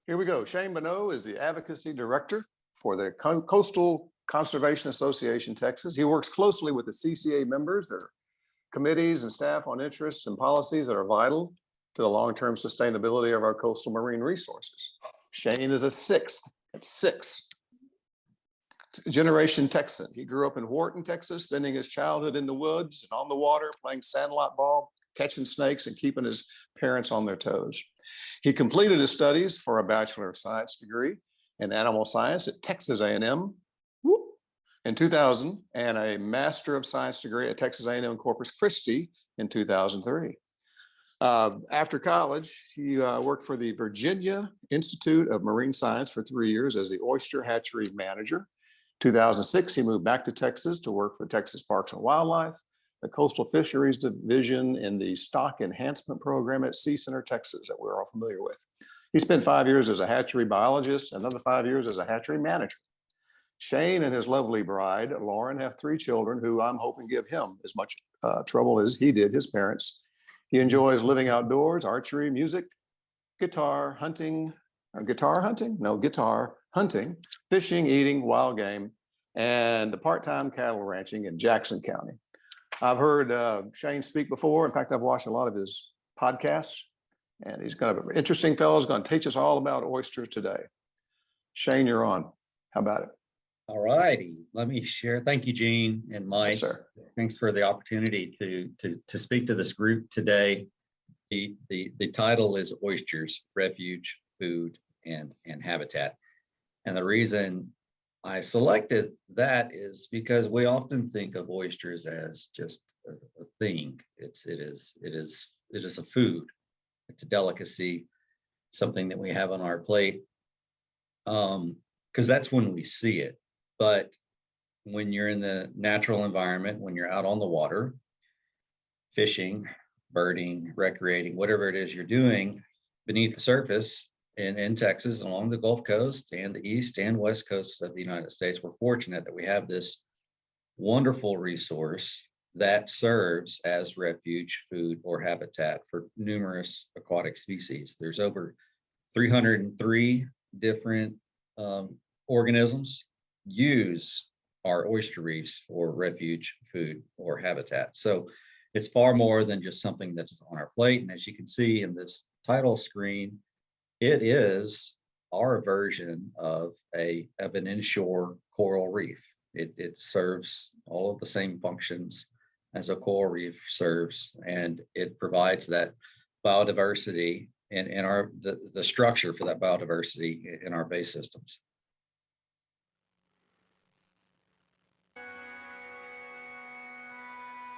Here we go. Shane Bonnot is the Advocacy Director for the Coastal Conservation Association, Texas. He works closely with the CCA members, their committees and staff on interests and policies that are vital to the long-term sustainability of our coastal marine resources. Shane is a sixth generation Texan. He grew up in Wharton, Texas, spending his childhood in the woods and on the water, playing sandlot ball, catching snakes, and keeping his parents on their toes. He completed his studies for a Bachelor of Science degree in Animal Science at Texas A&M in 2000 and a Master of Science degree at Texas A&M Corpus Christi in 2003. After college, he worked for the Virginia Institute of Marine Science for 3 years as the Oyster Hatchery manager. 2006, he moved back to Texas to work for Texas Parks and Wildlife, the Coastal Fisheries Division in the Stock Enhancement Program at Sea Center, Texas, that we're all familiar with. He spent 5 years as a hatchery biologist, another 5 years as a hatchery manager. Shane and his lovely bride, Lauren, have 3 children who I'm hoping give him as much trouble as he did his parents. He enjoys living outdoors, archery, music, guitar hunting, fishing, eating wild game, and the part-time cattle ranching in Jackson County. I've heard Shane speak before. In fact, I've watched a lot of his podcasts, and he's kind of an interesting fellow. He's going to teach us all about oysters today. Shane, you're on. How about it? All righty. Let me share. Thank you, Gene and Mike. Yes, sir. Thanks for the opportunity to speak to this group today. The title is Oysters, Refuge, Food, and Habitat. And the reason I selected that is because we often think of oysters as just a thing. It is a food. It's a delicacy, something that we have on our plate. Because that's when we see it. But when you're in the natural environment, when you're out on the water, fishing, birding, recreating, whatever it is you're doing beneath the surface in Texas, along the Gulf Coast and the east and west coasts of the United States, we're fortunate that we have this wonderful resource that serves as refuge, food, or habitat for numerous aquatic species. There's over 303 different organisms use our oyster reefs for refuge, food, or habitat. So it's far more than just something that's on our plate. And as you can see in this title screen, it is our version of an inshore coral reef. It serves all of the same functions as a coral reef serves, and it provides that biodiversity and the structure for that biodiversity in our bay systems.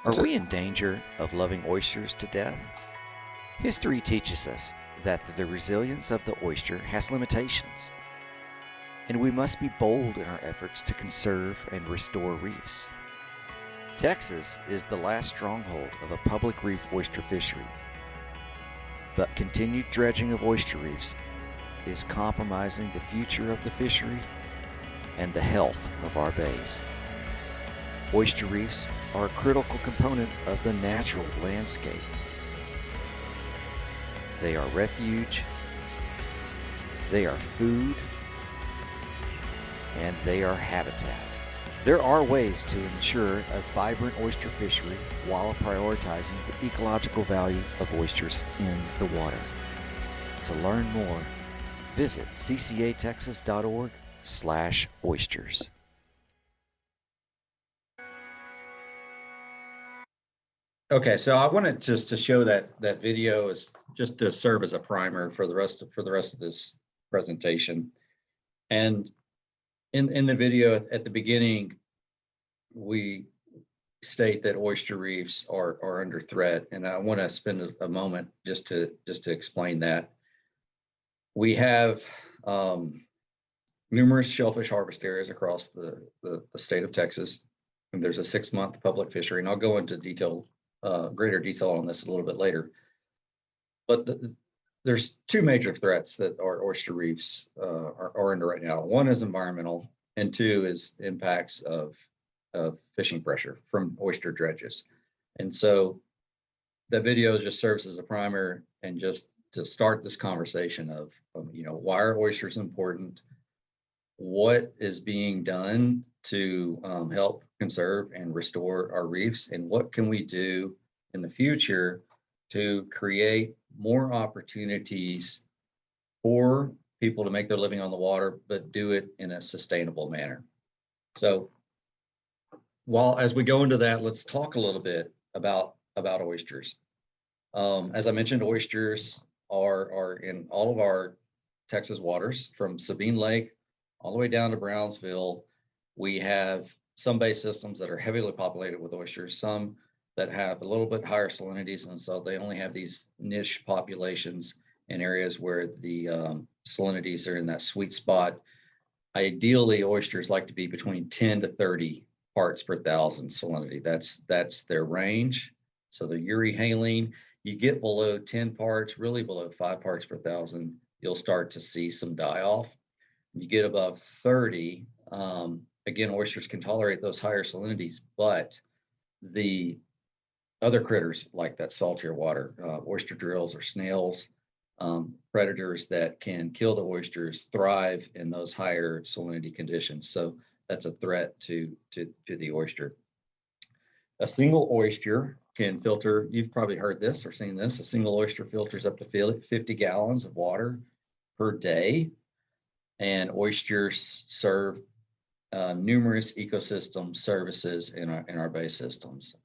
Are we in danger of loving oysters to death? History teaches us that the resilience of the oyster has limitations, and we must be bold in our efforts to conserve and restore reefs. Texas is the last stronghold of a public reef oyster fishery, but continued dredging of oyster reefs is compromising the future of the fishery and the health of our bays. Oyster reefs are a critical component of the natural landscape. They are refuge, they are food, and they are habitat. There are ways to ensure a vibrant oyster fishery while prioritizing the ecological value of oysters in the water. To learn more, visit ccatexas.org/oysters. Okay, so I wanted just to show that video is just to serve as a primer for the rest of this presentation. And in the video at the beginning, we state that oyster reefs are under threat, and I want to spend a moment just to explain that. We have numerous shellfish harvest areas across the state of Texas, and there's a 6-month public fishery, and I'll go into greater detail on this a little bit later. But there's 2 major threats that our oyster reefs are under right now. One is environmental, and 2 is impacts of fishing pressure from oyster dredges. And so the video just serves as a primer and just start this conversation of, why are oysters important? What is being done to help conserve and restore our reefs, and what can we do in the future to create more opportunities for people to make their living on the water, but do it in a sustainable manner. So as we go into that, let's talk a little bit about oysters. As I mentioned, oysters are in all of our Texas waters, from Sabine Lake all the way down to Brownsville. We have some bay systems that are heavily populated with oysters, some that have a little bit higher salinities, and so they only have these niche populations in areas where the salinities are in that sweet spot. Ideally, oysters like to be between 10 to 30 parts per thousand salinity. That's their range. So the euryhaline, you get below 10 parts, really below 5 parts per thousand, you'll start to see some die off. You get above 30, again, oysters can tolerate those higher salinities, but the other critters like that saltier water, oyster drills or snails, predators that can kill the oysters, thrive in those higher salinity conditions. So that's a threat to the oyster. A single oyster can filter, you've probably heard this or seen this, a single oyster filters up to 50 gallons of water per day. And oysters serve numerous ecosystem services in our bay systems.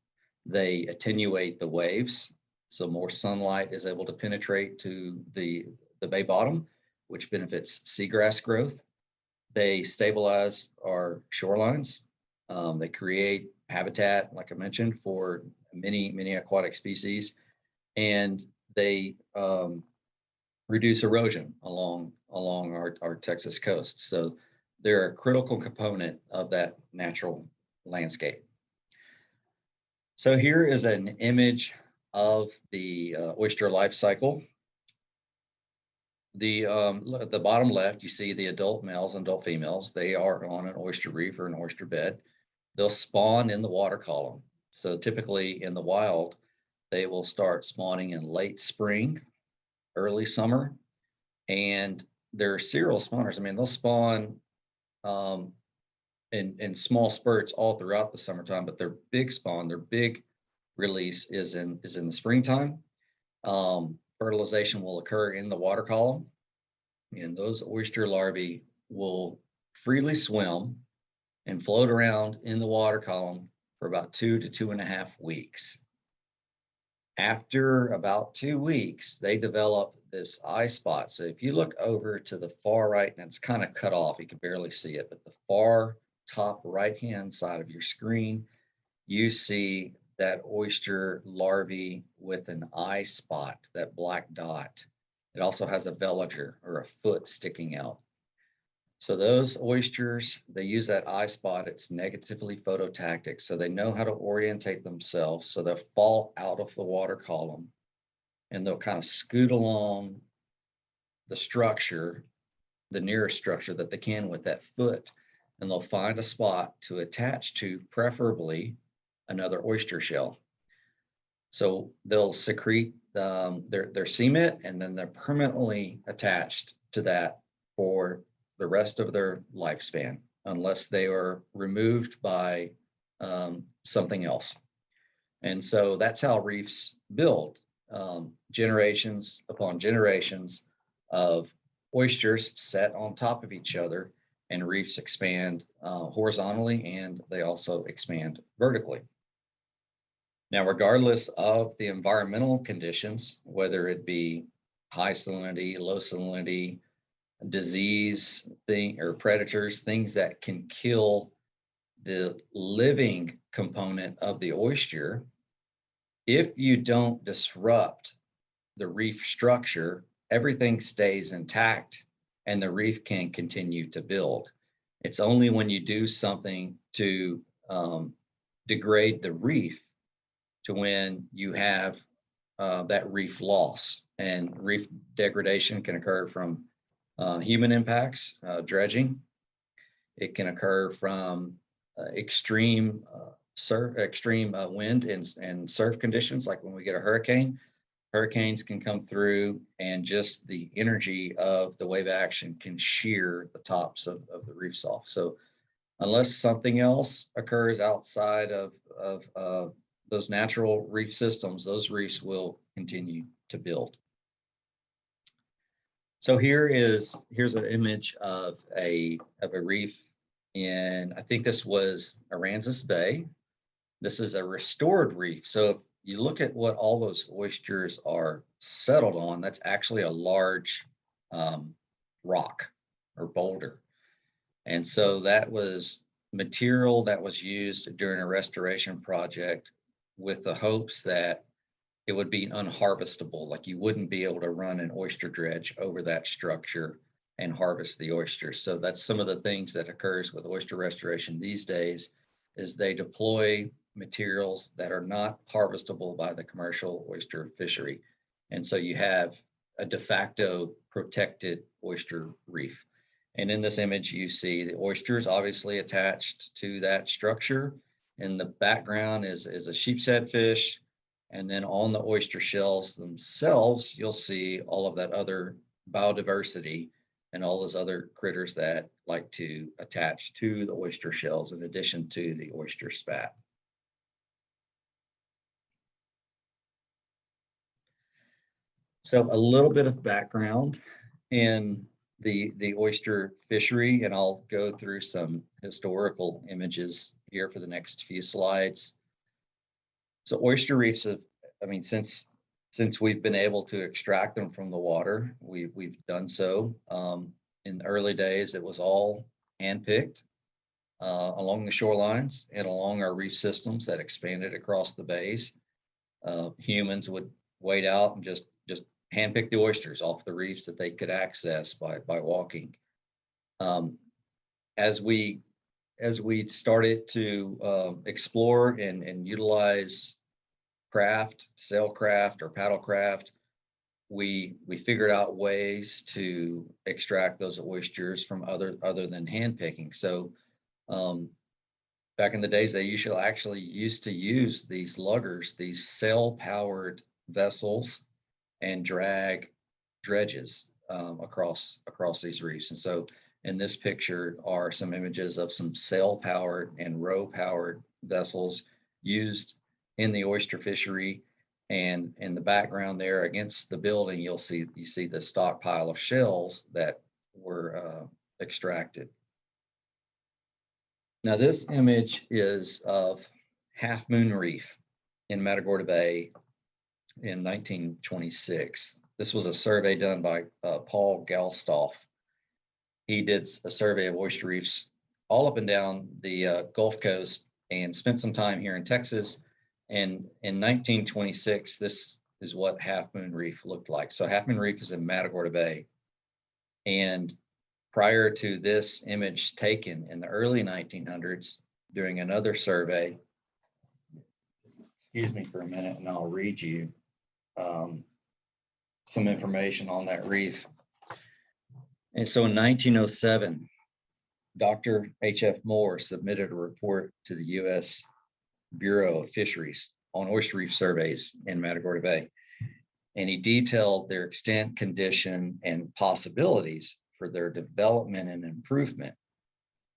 They attenuate the waves, so more sunlight is able to penetrate to the bay bottom, which benefits seagrass growth. They stabilize our shorelines. They create habitat, like I mentioned, for many aquatic species, and they reduce erosion along our Texas coast. So they're a critical component of that natural landscape. So here is an image of the oyster life cycle. At the bottom left, you see the adult males and adult females. They are on an oyster reef or an oyster bed. They'll spawn in the water column. So typically in the wild, they will start spawning in late spring, early summer, and they're serial spawners. I mean, they'll spawn in small spurts all throughout the summertime, but their big spawn, their big release is in the springtime. Fertilization will occur in the water column, and those oyster larvae will freely swim and float around in the water column for about 2 to 2.5 weeks. After about 2 weeks, they develop this eye spot. So if you look over to the far right, and it's kind of cut off, you can barely see it, but the far top right-hand side of your screen, you see that oyster larvae with an eye spot, that black dot. It also has a veliger or a foot sticking out. So those oysters, they use that eye spot. It's negatively phototactic. So they know how to orientate themselves. So they'll fall out of the water column and they'll kind of scoot along the structure, the nearest structure that they can with that foot. And they'll find a spot to attach to, preferably another oyster shell. So they'll secrete their semen, and then they're permanently attached to that for the rest of their lifespan, unless they are removed by something else. And so that's how reefs build, generations upon generations of oysters set on top of each other, and reefs expand horizontally, and they also expand vertically. Now, regardless of the environmental conditions, whether it be high salinity, low salinity, disease or predators, things that can kill the living component of the oyster, if you don't disrupt the reef structure, everything stays intact and the reef can continue to build. It's only when you do something to degrade the reef to when you have that reef loss. And reef degradation can occur from human impacts, dredging. It can occur from extreme wind and surf conditions, like when we get a hurricane. hurricanes can come through, and just the energy of the wave action can shear the tops of the reefs off. So unless something else occurs outside of those natural reef systems, those reefs will continue to build. So here's an image of a reef in, I think this was Aransas Bay. This is a restored reef. So if you look at what all those oysters are settled on, that's actually a large rock or boulder. And so that was material that was used during a restoration project with the hopes that it would be unharvestable, like you wouldn't be able to run an oyster dredge over that structure and harvest the oysters. So that's some of the things that occurs with oyster restoration these days, is they deploy materials that are not harvestable by the commercial oyster fishery. And so you have a de facto protected oyster reef. And in this image, you see the oysters obviously attached to that structure. In the background is a sheepshead fish. And then on the oyster shells themselves, you'll see all of that other biodiversity and all those other critters that like to attach to the oyster shells in addition to the oyster spat. So a little bit of background in the oyster fishery, and I'll go through some historical images here for the next few slides. So oyster reefs have, I mean, since we've been able to extract them from the water, we've done so. In the early days, it was all handpicked along the shorelines and along our reef systems that expanded across the bays. Humans would wade out and just handpick the oysters off the reefs that they could access by walking. As we started to explore and utilize craft, sailcraft or paddlecraft, we figured out ways to extract those oysters from other than hand picking. So back in the days, they actually used to use these luggers, these sail-powered vessels, and drag dredges across these reefs. And so in this picture are some images of some sail-powered and row-powered vessels used in the oyster fishery. And in the background there against the building, you see the stockpile of shells that were extracted. Now this image is of Half Moon Reef in Matagorda Bay in 1926. This was a survey done by Paul Galstoff. He did a survey of oyster reefs all up and down the Gulf Coast and spent some time here in Texas. And in 1926, this is what Half Moon Reef looked like. So Half Moon Reef is in Matagorda Bay. And prior to this image taken in the early 1900s, during another survey, excuse me for a minute and I'll read you some information on that reef. And so in 1907, Dr. H.F. Moore submitted a report to the U.S. Bureau of Fisheries on oyster reef surveys in Matagorda Bay. And he detailed their extent, condition, and possibilities for their development and improvement.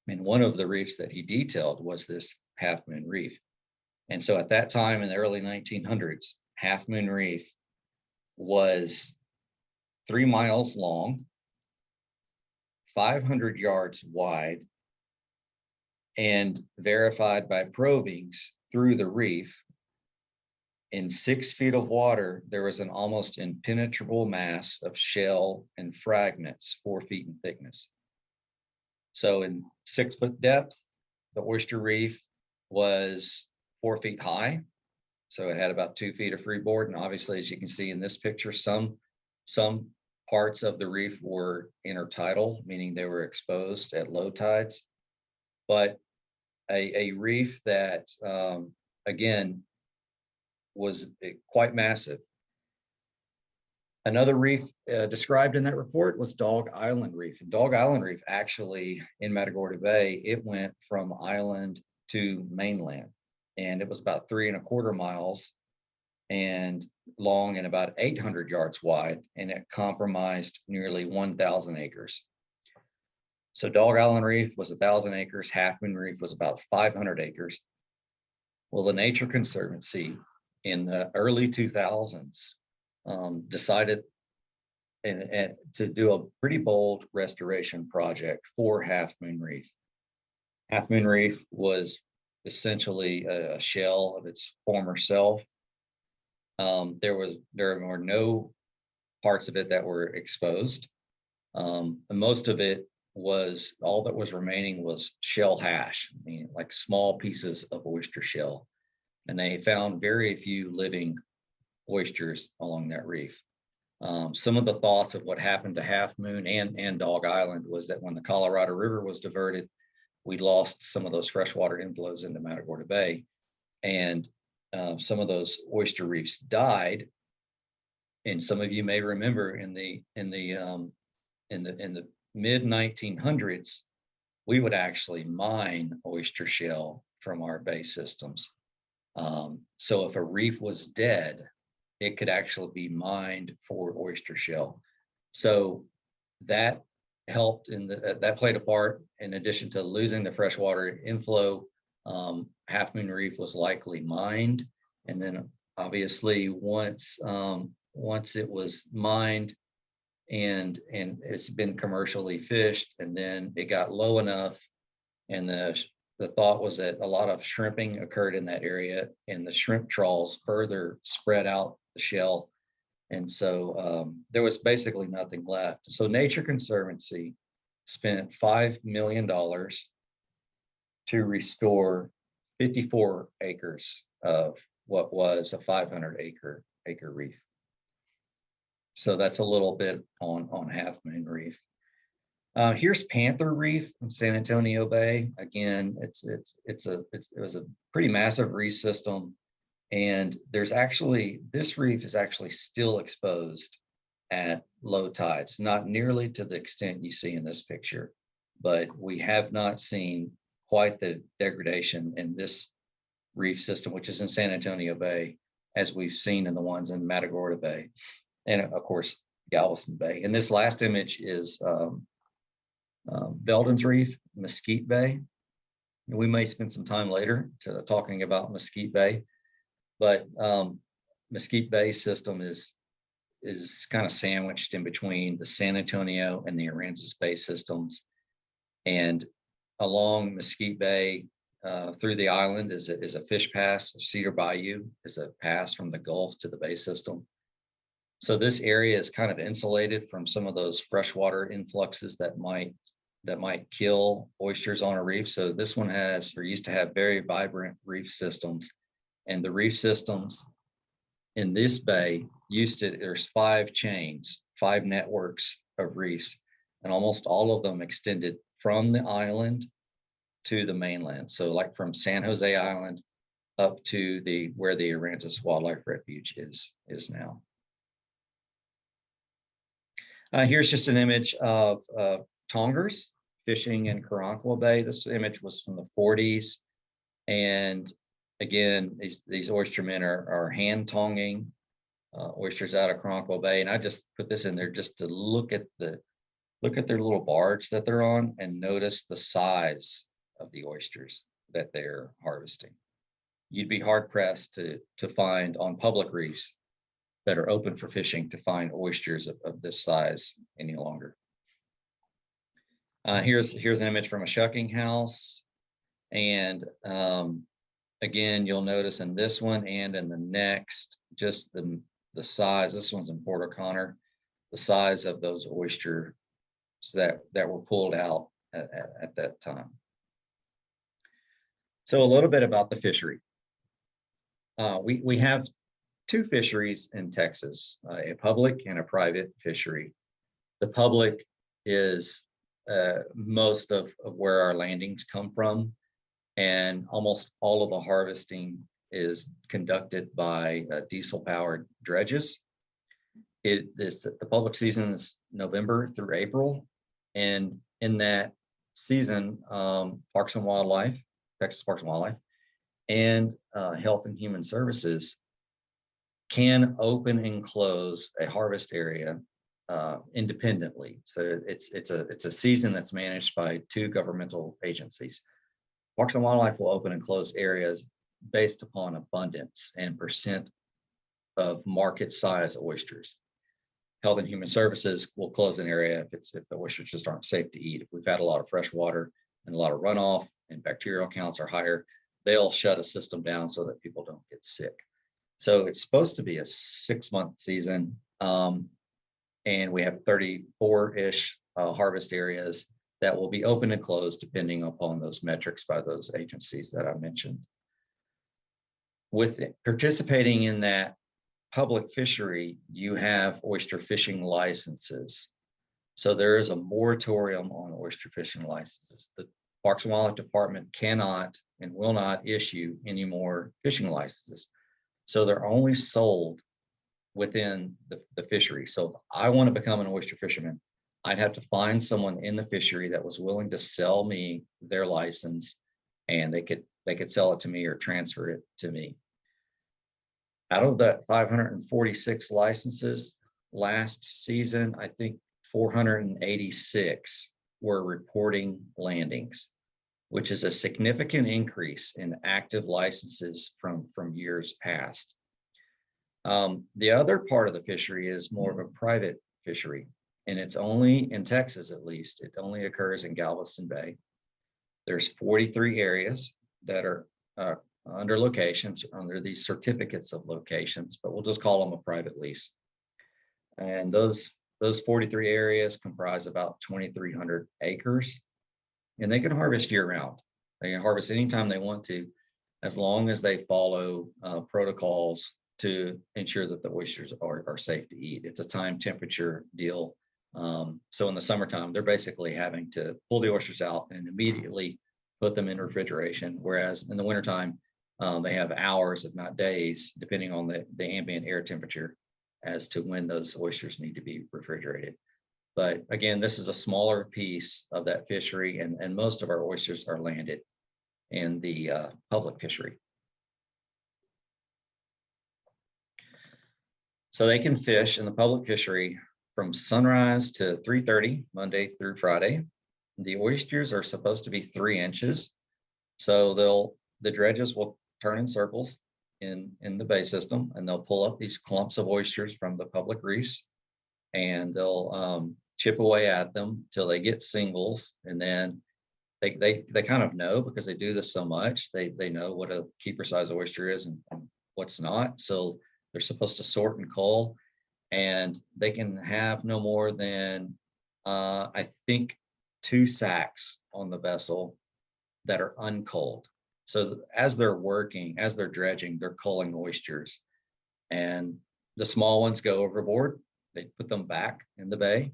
And one of the reefs that he detailed was this Half Moon Reef. And so at that time in the early 1900s, Half Moon Reef was 3 miles long, 500 yards wide, and verified by probings through the reef. In 6 feet of water, there was an almost impenetrable mass of shell and fragments 4 feet in thickness. So in 6 foot depth, the oyster reef was 4 feet high. So it had about 2 feet of freeboard. And obviously, as you can see in this picture, some parts of the reef were intertidal, meaning they were exposed at low tides. But a reef that, again, was quite massive. Another reef described in that report was Dog Island Reef. And Dog Island Reef, actually, in Matagorda Bay, it went from island to mainland. And it was about 3¼ miles. And long and about 800 yards wide, and it comprised nearly 1,000 acres. So Dog Island Reef was 1,000 acres. Half Moon Reef was about 500 acres. Well, the Nature Conservancy in the early 2000s decided and to do a pretty bold restoration project for Half Moon Reef. Half Moon Reef was essentially a shell of its former self. There were no parts of it that were exposed. And most of it was, all that was remaining was shell hash, I mean, like small pieces of oyster shell. And they found very few living oysters along that reef. Some of the thoughts of what happened to Half Moon and Dog Island was that when the Colorado River was diverted, we lost some of those freshwater inflows into Matagorda Bay, and some of those oyster reefs died. And some of you may remember in the mid 1900s, we would actually mine oyster shell from our bay systems. So if a reef was dead, it could actually be mined for oyster shell. So that helped that played a part in addition to losing the freshwater inflow. Half Moon Reef was likely mined, and then obviously once it was mined and it's been commercially fished, and then it got low enough, and the thought was that a lot of shrimping occurred in that area, and the shrimp trawls further spread out the shell. And so there was basically nothing left. So Nature Conservancy spent $5 million to restore 54 acres of what was a 500 acre reef. So that's a little bit on Half Moon Reef. Here's Panther Reef in San Antonio Bay. Again, it was a pretty massive reef system. And this reef is actually still exposed at low tides, not nearly to the extent you see in this picture, but we have not seen quite the degradation in this reef system, which is in San Antonio Bay, as we've seen in the ones in Matagorda Bay, and of course, Galveston Bay. And this last image is ldens Reef, Mesquite Bay. And we may spend some time later talking about Mesquite Bay. But Mesquite Bay system is kind of sandwiched in between the San Antonio and the Aransas Bay systems. And along Mesquite Bay through the island is a fish pass. Cedar Bayou is a pass from the Gulf to the Bay system. So this area is kind of insulated from some of those freshwater influxes that might kill oysters on a reef. So this one used to have very vibrant reef systems. And the reef systems in this bay there's 5 networks of reefs, and almost all of them extended from the island to the mainland. So like from San Jose Island up to where the Aransas Wildlife Refuge is now. Here's just an image of tongers fishing in Karankawa Bay. This image was from the 40s. And again, these oystermen are hand tonging oysters out of Karankawa Bay, and I just put this in there just to look at their little barge that they're on and notice the size of the oysters that they're harvesting. You'd be hard pressed to find on public reefs that are open for fishing to find oysters of this size any longer. Here's an image from a shucking house, and again, you'll notice in this one and in the next, just the size. This one's in Port O'Connor, the size of those oysters that were pulled out at that time. So a little bit about the fishery. We have 2 fisheries in Texas, a public and a private fishery. The public is most of where our landings come from, and almost all of the harvesting is conducted by diesel-powered dredges. The public season is November through April, and in that season, Parks and Wildlife, Texas Parks and Wildlife, and Health and Human Services can open and close a harvest area independently. So it's a season that's managed by 2 governmental agencies. Parks and Wildlife will open and close areas based upon abundance and percent of market size oysters. Health and Human Services will close an area if the oysters just aren't safe to eat. If we've had a lot of fresh water and a lot of runoff and bacterial counts are higher, they'll shut a system down so that people don't get sick. So it's supposed to be a 6-month season. And we have 34-ish harvest areas that will be open and closed depending upon those metrics by those agencies that I mentioned. With participating in that public fishery, you have oyster fishing licenses. So there is a moratorium on oyster fishing licenses. The Parks and Wildlife Department cannot and will not issue any more fishing licenses. So they're only sold within the fishery. So if I want to become an oyster fisherman, I'd have to find someone in the fishery that was willing to sell me their license, and they could sell it to me or transfer it to me. Out of that 546 licenses last season, I think 486 were reporting landings, which is a significant increase in active licenses from years past. The other part of the fishery is more of a private fishery, and it's only in Texas, at least. It only occurs in Galveston Bay. There's 43 areas that are under locations, under these certificates of locations, but we'll just call them a private lease. And those 43 areas comprise about 2,300 acres, and they can harvest year round. They can harvest anytime they want to, as long as they follow protocols to ensure that the oysters are safe to eat. It's a time temperature deal. So in the summertime, they're basically having to pull the oysters out and immediately put them in refrigeration. Whereas in the wintertime, they have hours, if not days, depending on the ambient air temperature as to when those oysters need to be refrigerated. But again, this is a smaller piece of that fishery, and most of our oysters are landed in the public fishery. So they can fish in the public fishery from sunrise to 3:30, Monday through Friday. The oysters are supposed to be 3 inches. So the dredges will turn in circles in the bay system, and they'll pull up these clumps of oysters from the public reefs, and they'll chip away at them till they get singles. And then they kind of know, because they do this so much, they know what a keeper size oyster is and what's not. So they're supposed to sort and cull, and they can have no more than I think 2 sacks on the vessel that are unculled. So as they're working, as they're dredging, they're culling oysters, and the small ones go overboard. They put them back in the bay,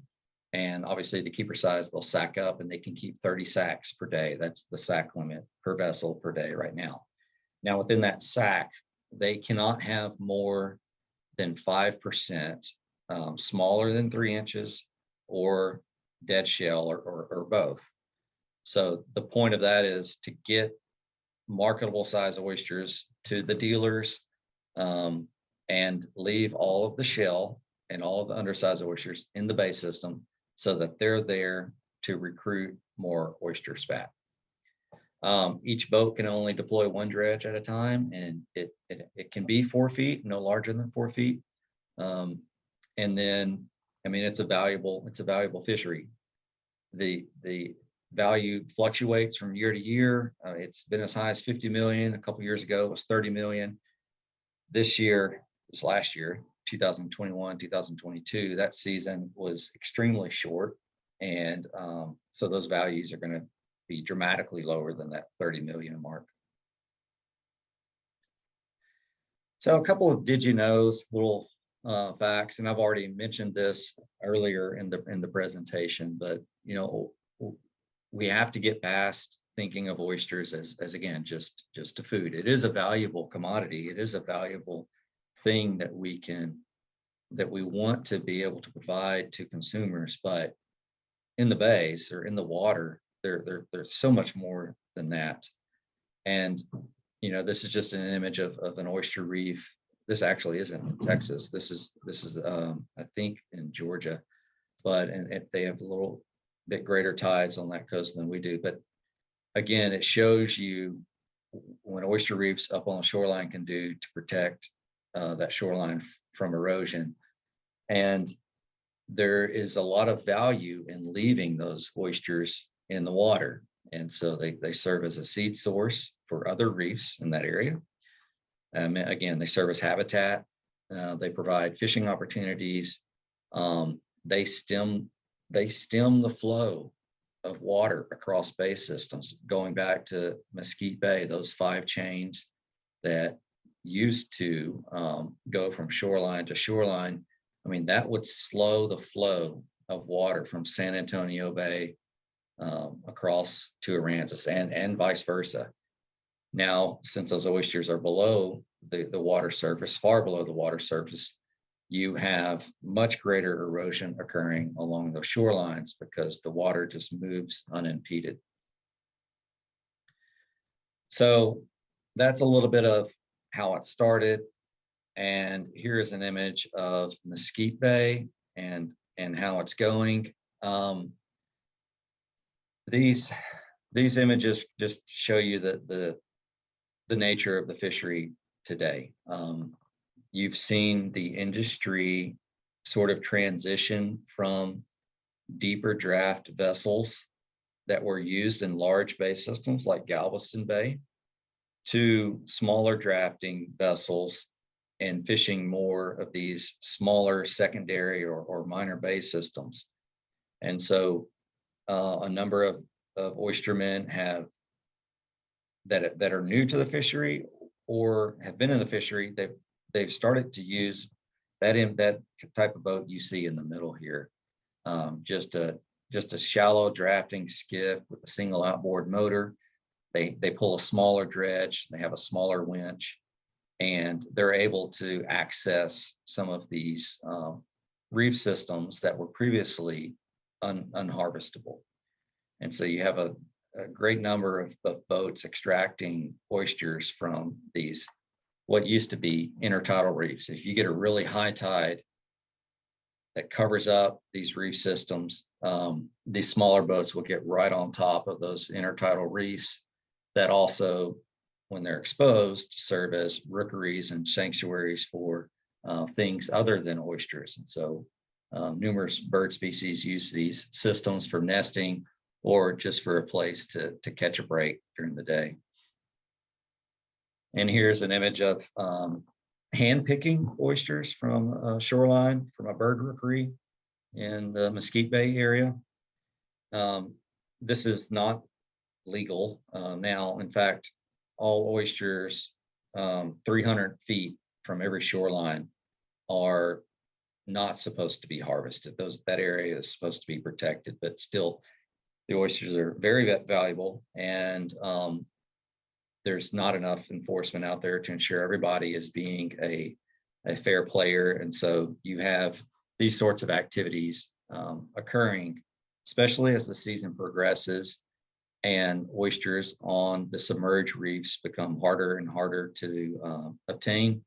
and obviously the keeper size, they'll sack up, and they can keep 30 sacks per day. That's the sack limit per vessel per day right now. Now within that sack, they cannot have more than 5% smaller than 3 inches or dead shell or both. So the point of that is to get marketable size oysters to the dealers and leave all of the shell and all of the undersized oysters in the bay system so that they're there to recruit more oyster spat. Each boat can only deploy 1 dredge at a time, and it can be 4 feet, no larger than 4 feet. And then, I mean, it's a valuable fishery. The value fluctuates from year to year. It's been as high as 50 million. A couple years ago, it was 30 million. This last year, 2021, 2022, that season was extremely short. And so those values are going to be dramatically lower than that 30 million mark. So a couple of did you knows, little facts, and I've already mentioned this earlier in the presentation, but you know, we have to get past thinking of oysters as again just a food. It is a valuable commodity. It is a valuable thing that we want to be able to provide to consumers, but in the bays or in the water, there's so much more than that. And you know, this is just an image of an oyster reef. this actually isn't in Texas. This is I think in Georgia, but and they have a little bit greater tides on that coast than we do. But again, it shows you what oyster reefs up on the shoreline can do to protect that shoreline from erosion. And there is a lot of value in leaving those oysters in the water. And so they serve as a seed source for other reefs in that area. Again, they serve as habitat. They provide fishing opportunities. They stem the flow of water across bay systems, going back to Mesquite Bay, those 5 chains that used to go from shoreline to shoreline. I mean, that would slow the flow of water from San Antonio Bay across to Aransas and vice versa. Now, since those oysters are below the water surface, far below the water surface, you have much greater erosion occurring along those shorelines because the water just moves unimpeded. So that's a little bit of how it started. And here's an image of Mesquite Bay and how it's going. These images just show you the nature of the fishery today. You've seen the industry sort of transition from deeper draft vessels that were used in large bay systems like Galveston Bay to smaller drafting vessels and fishing more of these smaller secondary or minor bay systems. And so a number of oystermen that are new to the fishery or have been in the fishery, they've started to use that type of boat you see in the middle here. Just a shallow drafting skiff with a single outboard motor. They pull a smaller dredge, they have a smaller winch, and they're able to access some of these reef systems that were previously unharvestable. And so you have a great number of boats extracting oysters from these, what used to be intertidal reefs. If you get a really high tide that covers up these reef systems, these smaller boats will get right on top of those intertidal reefs that also, when they're exposed, serve as rookeries and sanctuaries for things other than oysters. And so numerous bird species use these systems for nesting or just for a place to catch a break during the day. And here's an image of hand picking oysters from a shoreline, from a bird rookery in the Mesquite Bay area. This is not legal now. In fact, all oysters 300 feet from every shoreline are not supposed to be harvested. That area is supposed to be protected, but still the oysters are very valuable, and there's not enough enforcement out there to ensure everybody is being a fair player. And so you have these sorts of activities occurring, especially as the season progresses and oysters on the submerged reefs become harder and harder to obtain.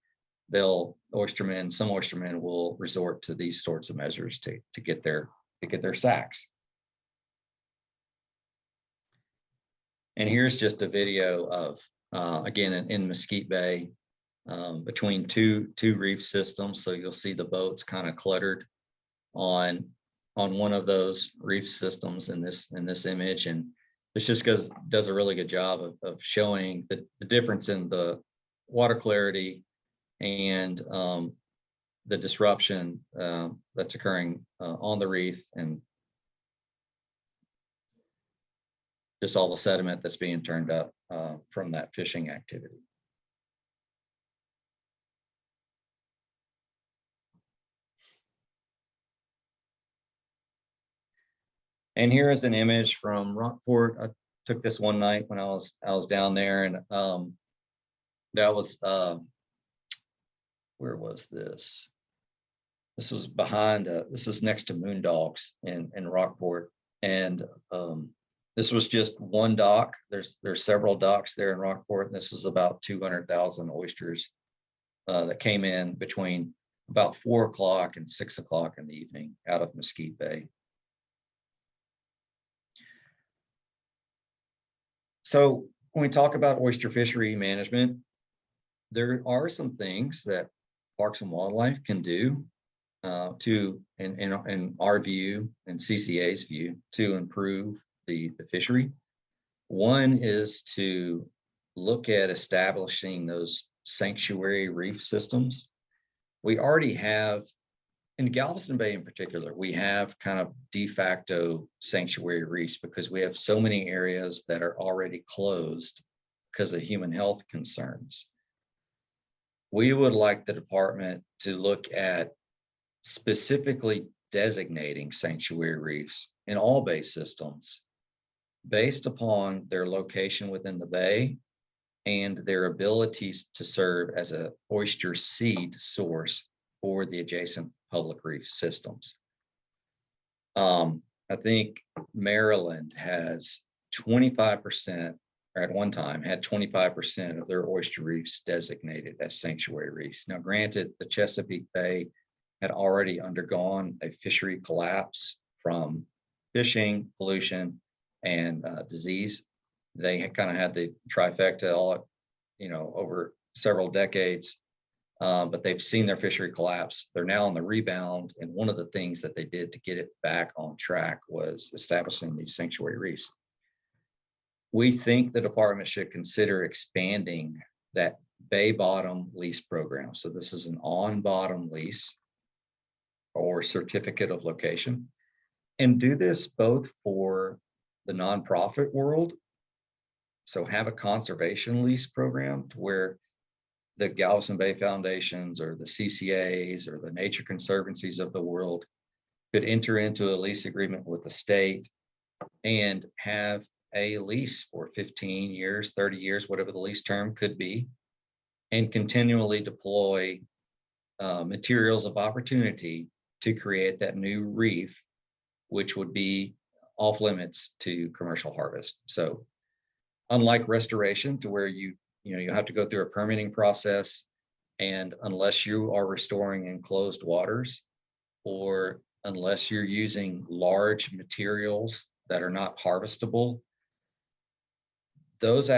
Some oystermen will resort to these sorts of measures to get their sacks. And here's just a video of, again, in Mesquite Bay, between two reef systems. So you'll see the boats kind of cluttered on one of those reef systems in this image. And this just does a really good job of showing the difference in the water clarity and the disruption that's occurring on the reef, and just all the sediment that's being turned up from that fishing activity. And here is an image from Rockport. I took this one night when I was down there, and that was where was this? This was behind. This is next to Moondogs in Rockport, and this was just one dock. There's several docks there in Rockport, and this is about 200,000 oysters that came in between about 4 o'clock and 6 o'clock in the evening out of Mesquite Bay. So when we talk about oyster fishery management, there are some things that Parks and Wildlife can do in our view and CCA's view, to improve the fishery. One is to look at establishing those sanctuary reef systems. We already have, in Galveston Bay in particular, we have kind of de facto sanctuary reefs because we have so many areas that are already closed because of human health concerns. We would like the department to look at specifically designating sanctuary reefs in all bay systems based upon their location within the bay and their abilities to serve as an oyster seed source for the adjacent public reef systems. I think Maryland has 25%, or at one time had 25% of their oyster reefs designated as sanctuary reefs. Now, granted, the Chesapeake Bay had already undergone a fishery collapse from fishing, pollution, and disease. They had kind of had the trifecta all, over several decades, but they've seen their fishery collapse. They're now on the rebound, and one of the things that they did to get it back on track was establishing these sanctuary reefs. We think the department should consider expanding that bay bottom lease program. So this is an on-bottom lease or certificate of location, and do this both for the nonprofit world. So have a conservation lease program to where the Galveston Bay Foundations or the CCAs or the Nature Conservancies of the world could enter into a lease agreement with the state and have a lease for 15 years, 30 years, whatever the lease term could be, and continually deploy materials of opportunity to create that new reef, which would be off limits to commercial harvest. So unlike restoration, to where you have to go through a permitting process, and unless you are restoring enclosed waters, or unless you're using large materials that are not harvestable, those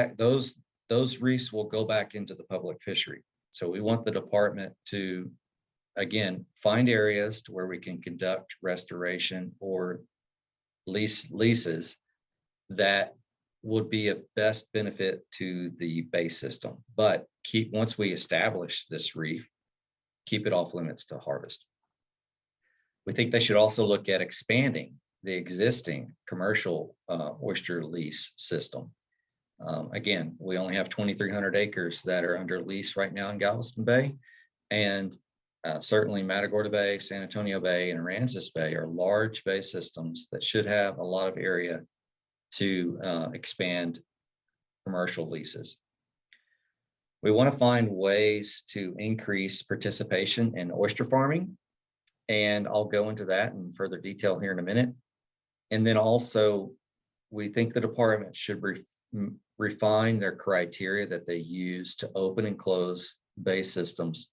reefs will go back into the public fishery. So we want the department to, again, find areas to where we can conduct restoration or leases that would be of best benefit to the bay system, but once we establish this reef, keep it off limits to harvest. We think they should also look at expanding the existing commercial oyster lease system. Again, we only have 2,300 acres that are under lease right now in Galveston Bay, and certainly Matagorda Bay, San Antonio Bay, and Aransas Bay are large bay systems that should have a lot of area to expand commercial leases. We want to find ways to increase participation in oyster farming, and I'll go into that in further detail here in a minute. And then also, we think the department should refine their criteria that they use to open and close bay systems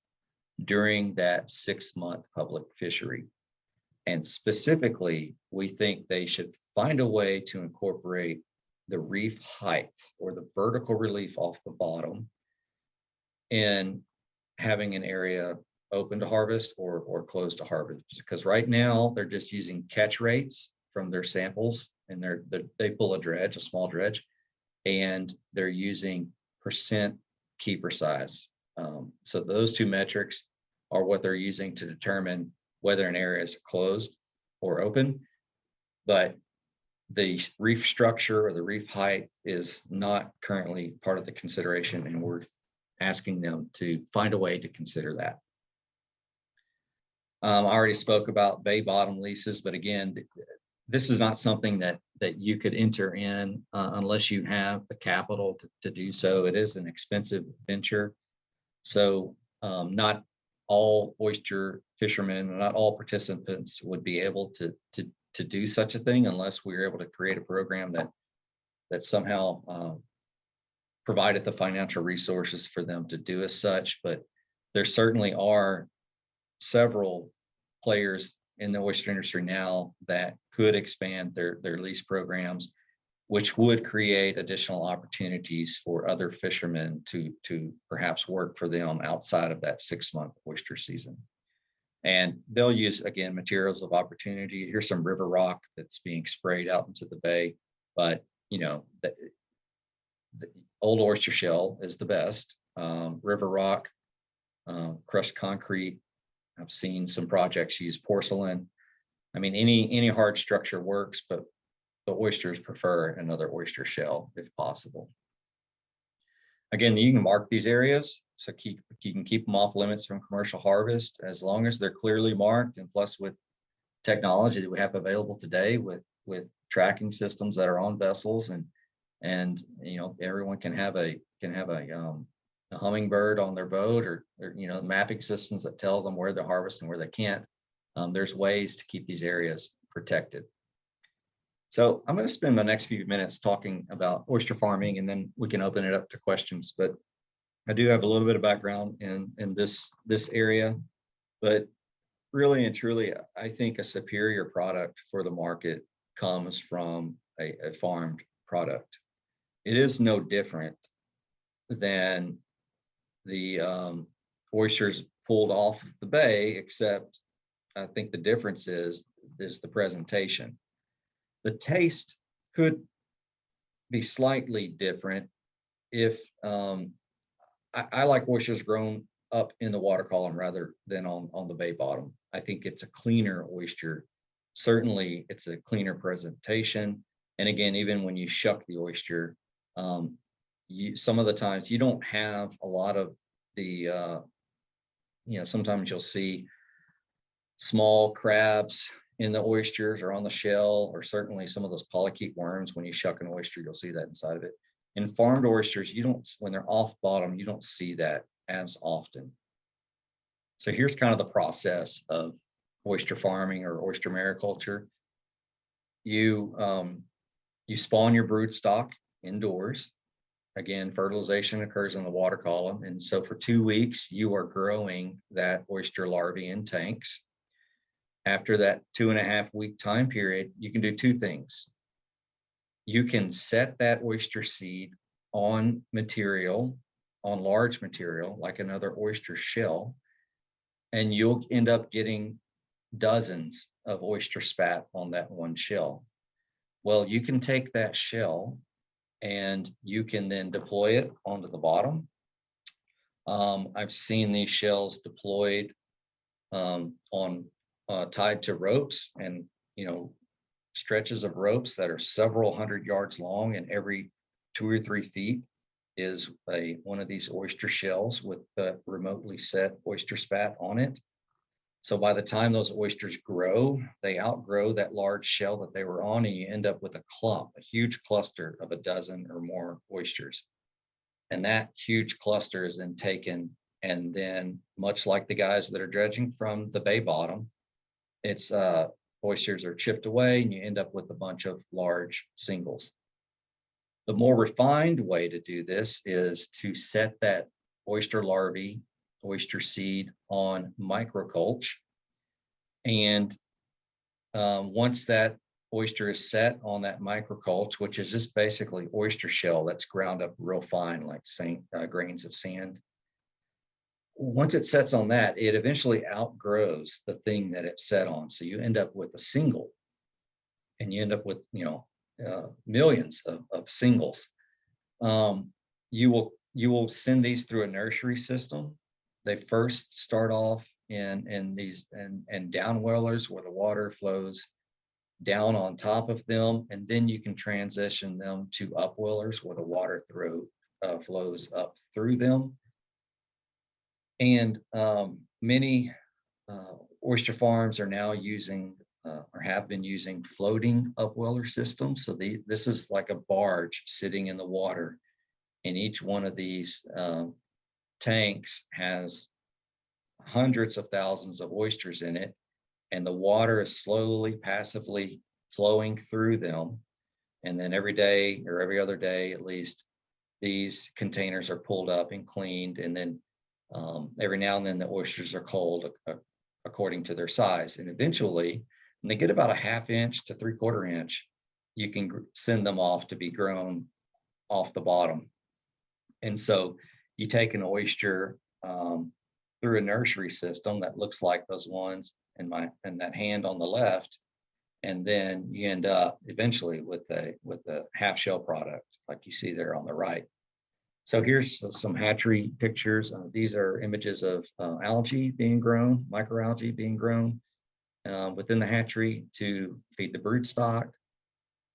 during that 6-month public fishery. And specifically, we think they should find a way to incorporate the reef height or the vertical relief off the bottom in having an area open to harvest or closed to harvest. Because right now they're just using catch rates from their samples, and they pull a small dredge, and they're using percent keeper size. So those two metrics are what they're using to determine whether an area is closed or open, but the reef structure or the reef height is not currently part of the consideration, and we're asking them to find a way to consider that. I already spoke about bay bottom leases, but again, this is not something that you could enter in unless you have the capital to do so. It is an expensive venture. So not all oyster fishermen, not all participants would be able to do such a thing unless we were able to create a program that somehow provided the financial resources for them to do as such. But there certainly are several players in the oyster industry now that could expand their lease programs, which would create additional opportunities for other fishermen to perhaps work for them outside of that 6-month oyster season. And they'll use, again, materials of opportunity. Here's some river rock that's being sprayed out into the bay, but the old oyster shell is the best. River rock, crushed concrete. I've seen some projects use porcelain. I mean, any hard structure works, but the oysters prefer another oyster shell if possible. Again, you can mark these areas, so you can keep them off limits from commercial harvest as long as they're clearly marked, and plus with technology that we have available today with tracking systems that are on vessels, and everyone can have a hummingbird on their boat, or mapping systems that tell them where they're harvesting, where they can't. There's ways to keep these areas protected. So I'm going to spend the next few minutes talking about oyster farming, and then we can open it up to questions. But I do have a little bit of background in this area, but really and truly, I think a superior product for the market comes from a farmed product. It is no different than the oysters pulled off of the bay, except I think the difference is the presentation. The taste could be slightly different if I like oysters grown up in the water column rather than on the bay bottom. I think it's a cleaner oyster. Certainly, it's a cleaner presentation. And again, even when you shuck the oyster, some of the times you don't have a lot of the, sometimes you'll see small crabs in the oysters or on the shell, or certainly some of those polychaete worms. When you shuck an oyster, you'll see that inside of it. In farmed oysters, when they're off bottom, you don't see that as often. So here's kind of the process of oyster farming or oyster mariculture. You spawn your brood stock indoors. Again, fertilization occurs in the water column. And so for 2 weeks, you are growing that oyster larvae in tanks. After that 2.5-week time period, you can do two things. You can set that oyster seed on large material, like another oyster shell, and you'll end up getting dozens of oyster spat on that one shell. Well, you can take that shell and you can then deploy it onto the bottom. I've seen these shells deployed tied to ropes, and stretches of ropes that are several hundred yards long, and every 2 or 3 feet is one of these oyster shells with the remotely set oyster spat on it. So by the time those oysters grow, they outgrow that large shell that they were on, and you end up with a clump, a huge cluster of a dozen or more oysters. And that huge cluster is then taken, and then much like the guys that are dredging from the bay bottom, it's oysters are chipped away, and you end up with a bunch of large singles. The more refined way to do this is to set that oyster larvae, oyster seed on microculture. And once that oyster is set on that microculture, which is just basically oyster shell that's ground up real fine, like grains of sand. Once it sets on that, it eventually outgrows the thing that it's set on. So you end up with a single, and you end up with, millions of singles. You will send these through a nursery system. They first start off in these and downwellers where the water flows down on top of them, and then you can transition them to upwellers where the water flows up through them. And many oyster farms are now using or have been using floating upweller systems. So this is like a barge sitting in the water, and each one of these tanks has hundreds of thousands of oysters in it, and the water is slowly, passively flowing through them. And then every day or every other day, at least, these containers are pulled up and cleaned, and then Every now and then the oysters are culled according to their size. And eventually, when they get about a 1/2 inch to 3/4 inch, you can send them off to be grown off the bottom. And so you take an oyster through a nursery system that looks like those ones in that hand on the left, and then you end up eventually with a half shell product like you see there on the right. So here's some hatchery pictures. These are images of algae being grown, microalgae being grown within the hatchery to feed the broodstock,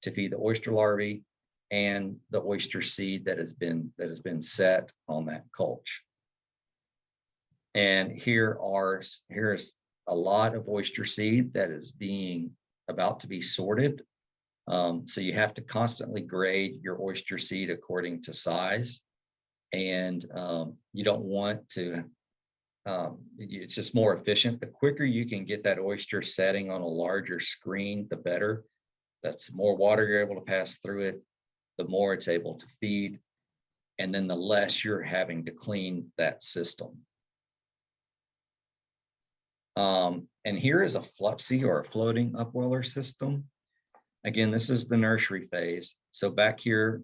to feed the oyster larvae, and the oyster seed that has been set on that culch. And here's a lot of oyster seed that is about to be sorted. So you have to constantly grade your oyster seed according to size. And you don't want to, it's just more efficient. The quicker you can get that oyster setting on a larger screen, the better. That's more water you're able to pass through it, the more it's able to feed, and then the less you're having to clean that system. And here is a flupsy or a floating upweller system. Again, this is the nursery phase. So back here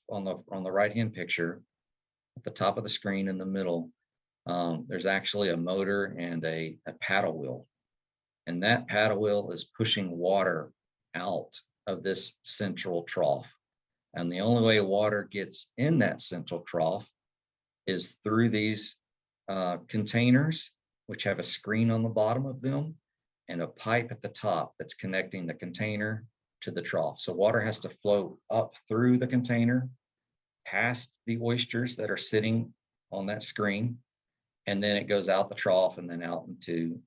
on the right-hand picture, at the top of the screen in the middle, there's actually a motor and a paddle wheel. And that paddle wheel is pushing water out of this central trough. And the only way water gets in that central trough is through these containers, which have a screen on the bottom of them and a pipe at the top that's connecting the container to the trough. So water has to flow up through the container, past the oysters that are sitting on that screen, and then it goes out the trough and then out into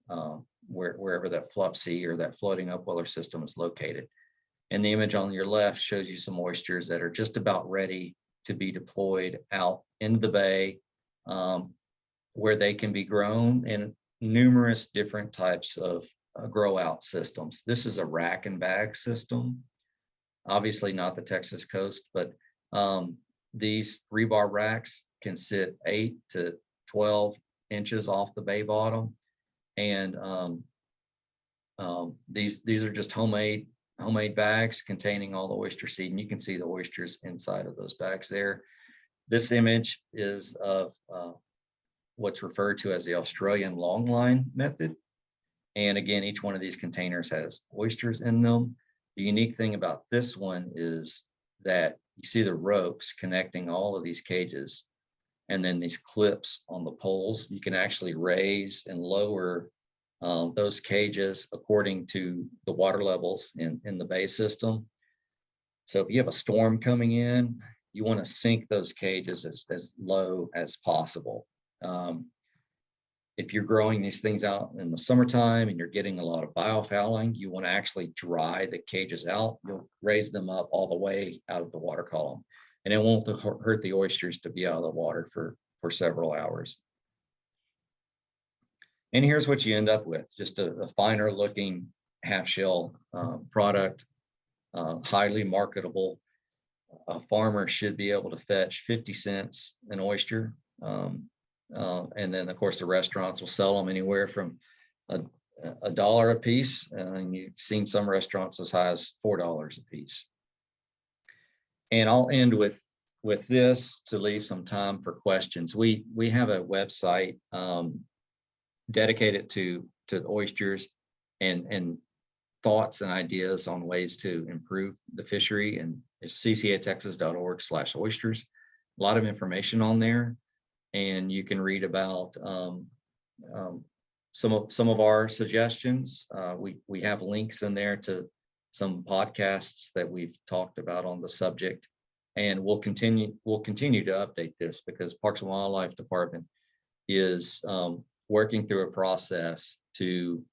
wherever that flupsy or that floating upweller system is located. And the image on your left shows you some oysters that are just about ready to be deployed out into the bay, where they can be grown in numerous different types of grow out systems. This is a rack and bag system, obviously not the Texas coast, but these rebar racks can sit 8 to 12 inches off the bay bottom. And these are just homemade bags containing all the oyster seed, and you can see the oysters inside of those bags there. This image is of what's referred to as the Australian longline method. And again, each one of these containers has oysters in them. The unique thing about this one is that you see the ropes connecting all of these cages, and then these clips on the poles. You can actually raise and lower those cages according to the water levels in the bay system. So if you have a storm coming in, you want to sink those cages as low as possible. If you're growing these things out in the summertime and you're getting a lot of biofouling, you want to actually dry the cages out. You'll raise them up all the way out of the water column, and it won't hurt the oysters to be out of the water for several hours. And here's what you end up with, just a finer looking half shell product, highly marketable. A farmer should be able to fetch 50 cents an oyster. And then of course the restaurants will sell them anywhere from $1 a piece. And you've seen some restaurants as high as $4 a piece. And I'll end with this to leave some time for questions. We have a website dedicated to oysters and thoughts and ideas on ways to improve the fishery, and it's ccatexas.org/oysters. A lot of information on there, and you can read about some of our suggestions. We have links in there to some podcasts that we've talked about on the subject, and we'll continue to update this because Parks and Wildlife Department is working through a process to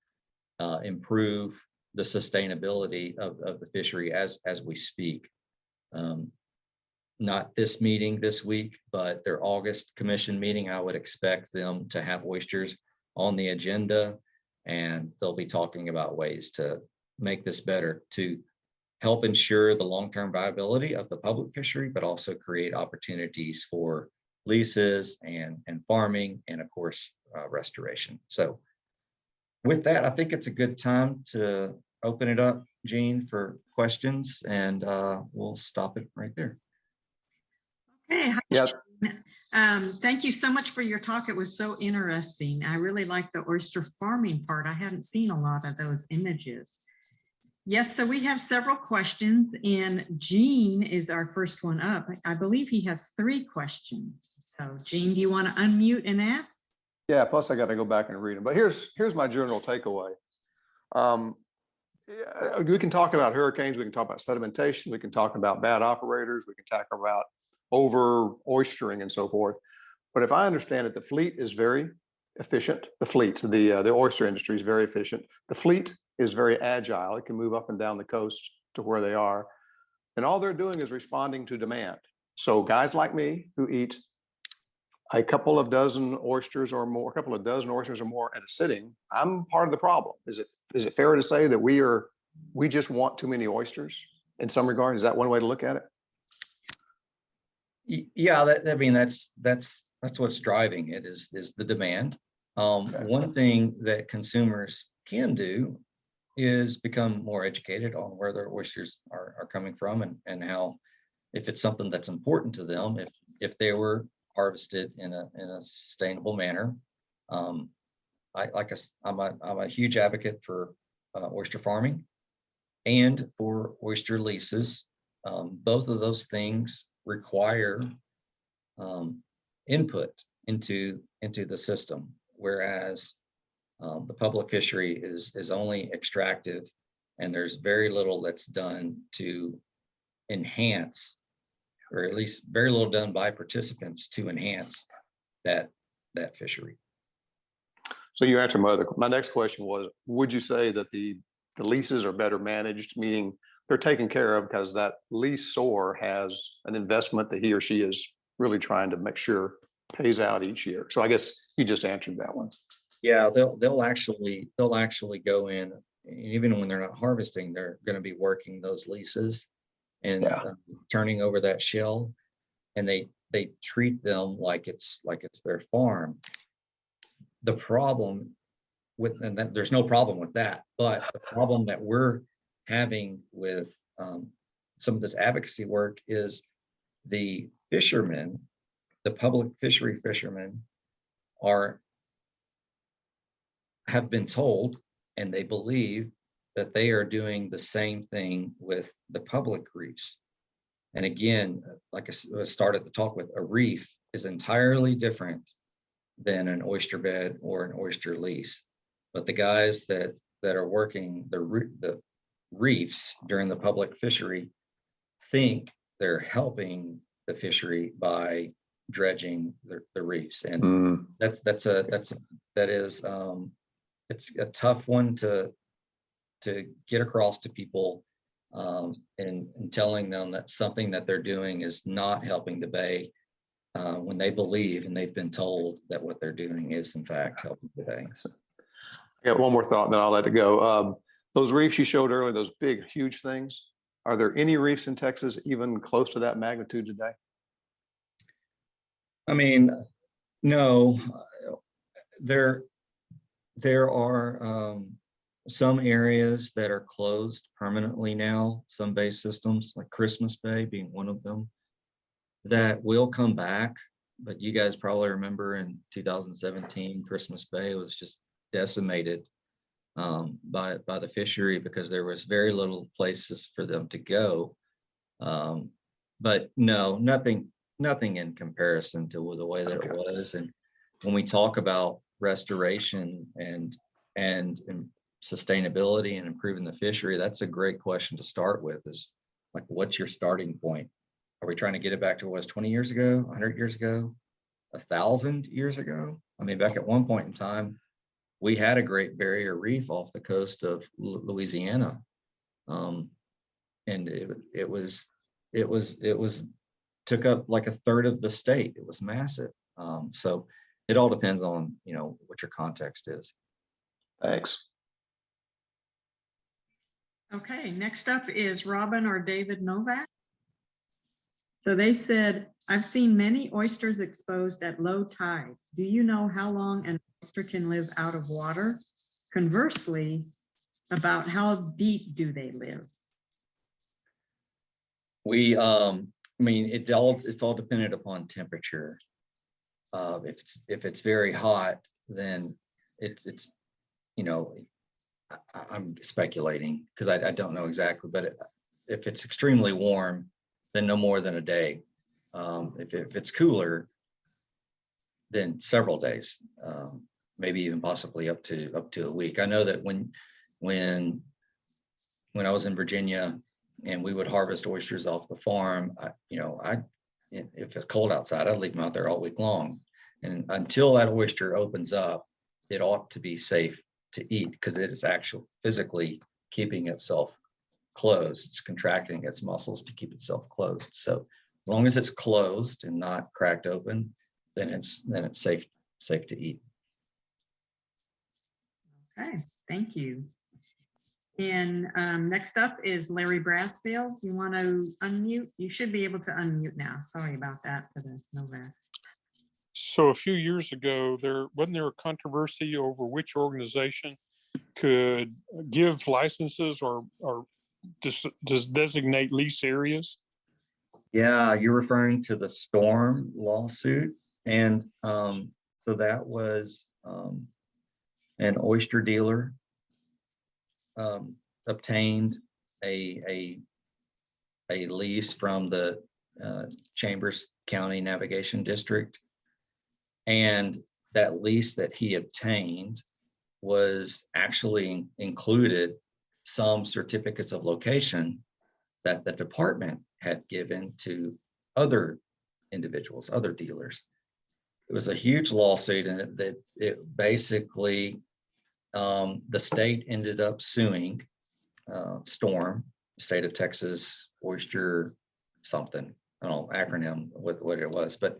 improve the sustainability of the fishery as we speak. Not this meeting this week, but their August commission meeting, I would expect them to have oysters on the agenda, and they'll be talking about ways to make this better to help ensure the long-term viability of the public fishery, but also create opportunities for leases and farming, and of course, restoration. So with that, I think it's a good time to open it up, Jean, for questions, and we'll stop it right there. Okay. Yeah. Thank you so much for your talk. It was so interesting. I really like the oyster farming part. I hadn't seen a lot of those images. Yes, so we have several questions, and Gene is our first one up. I believe he has 3 questions. So Gene, do you want to unmute and ask? Yeah, plus I got to go back and read them. But here's my general takeaway. We can talk about hurricanes, we can talk about sedimentation, we can talk about bad operators, we can talk about over oystering and so forth. But if I understand it, the fleet is very efficient. The oyster industry is very efficient. The fleet is very agile. It can move up and down the coast to where they are. And all they're doing is responding to demand. So guys like me who eat a couple of dozen oysters or more, at a sitting, I'm part of the problem. Is it fair to say that we just want too many oysters in some regard? Is that one way to look at it? Yeah, that's what's driving it is the demand. One thing that consumers can do is become more educated on where their oysters are coming from, and how, if it's something that's important to them, if they were harvested in a sustainable manner. I'm a huge advocate for oyster farming and for oyster leases. Both of those things require input into the system, whereas the public fishery is only extractive, and there's very little that's done to enhance, or at least very little done by participants to enhance that fishery. So you answered my next question was, would you say that the leases are better managed, meaning they're taken care of because that leaseor has an investment that he or she is really trying to make sure pays out each year? So I guess you just answered that one. Yeah, they'll actually go in, even when they're not harvesting, they're going to be working those leases and turning over that shell, and they treat them like it's their farm. The problem with, and that, there's no problem with that, but the problem that we're having with some of this advocacy work is the fishermen, the public fishery fishermen, have been told, and they believe that they are doing the same thing with the public reefs. And again, like I started the talk with, a reef is entirely different than an oyster bed or an oyster lease. But the guys that are working the reefs during the public fishery think they're helping the fishery by dredging the reefs, and it's a tough one to get across to people, and telling them that something that they're doing is not helping the bay, when they believe and they've been told that what they're doing is in fact helping the bay. I got one more thought, and then I'll let it go. Those reefs you showed earlier, those big, huge things, are there any reefs in Texas even close to that magnitude today? I mean, no, there are some areas that are closed permanently now, some bay systems, like Christmas Bay being one of them, that will come back. But you guys probably remember in 2017, Christmas Bay was just decimated by the fishery because there was very little places for them to go. But no, nothing in comparison to the way that it was. And when we talk about restoration and sustainability and improving the fishery, that's a great question to start with, is like, what's your starting point? Are we trying to get it back to what was 20 years ago, 100 years ago, 1,000 years ago? I mean, back at one point in time, we had a Great Barrier Reef off the coast of Louisiana, and it was took up like a third of the state. It was massive. So it all depends on what your context is. Thanks. Okay, next up is Robin or David Novak. So they said, I've seen many oysters exposed at low tide. Do you know how long an oyster can live out of water? Conversely, about how deep do they live? I mean, it's all dependent upon temperature. If it's very hot, then it's you know, I'm speculating because I don't know exactly, but if it's extremely warm, then no more than a day. If it's cooler, then several days, maybe even possibly up to a week. I know that when I was in Virginia and we would harvest oysters off the farm, if it's cold outside, I'd leave them out there all week long. And until that oyster opens up, it ought to be safe to eat because it is actually physically keeping itself closed. It's contracting its muscles to keep itself closed. So as long as it's closed and not cracked open, then it's safe to eat. Okay, thank you. And next up is Larry Brasfield. You want to unmute? You should be able to unmute now. Sorry about that for the Novak. So a few years ago, wasn't there a controversy over which organization could give licenses or just designate lease areas? Yeah, you're referring to the Storm lawsuit. And so that was an oyster dealer obtained a lease from the Chambers County Navigation District. And that lease that he obtained was actually included some certificates of location that the department had given to other individuals, other dealers. It was a huge lawsuit, and it basically, the state ended up suing Storm, the state of Texas, Oyster something, I don't know, acronym, what it was, but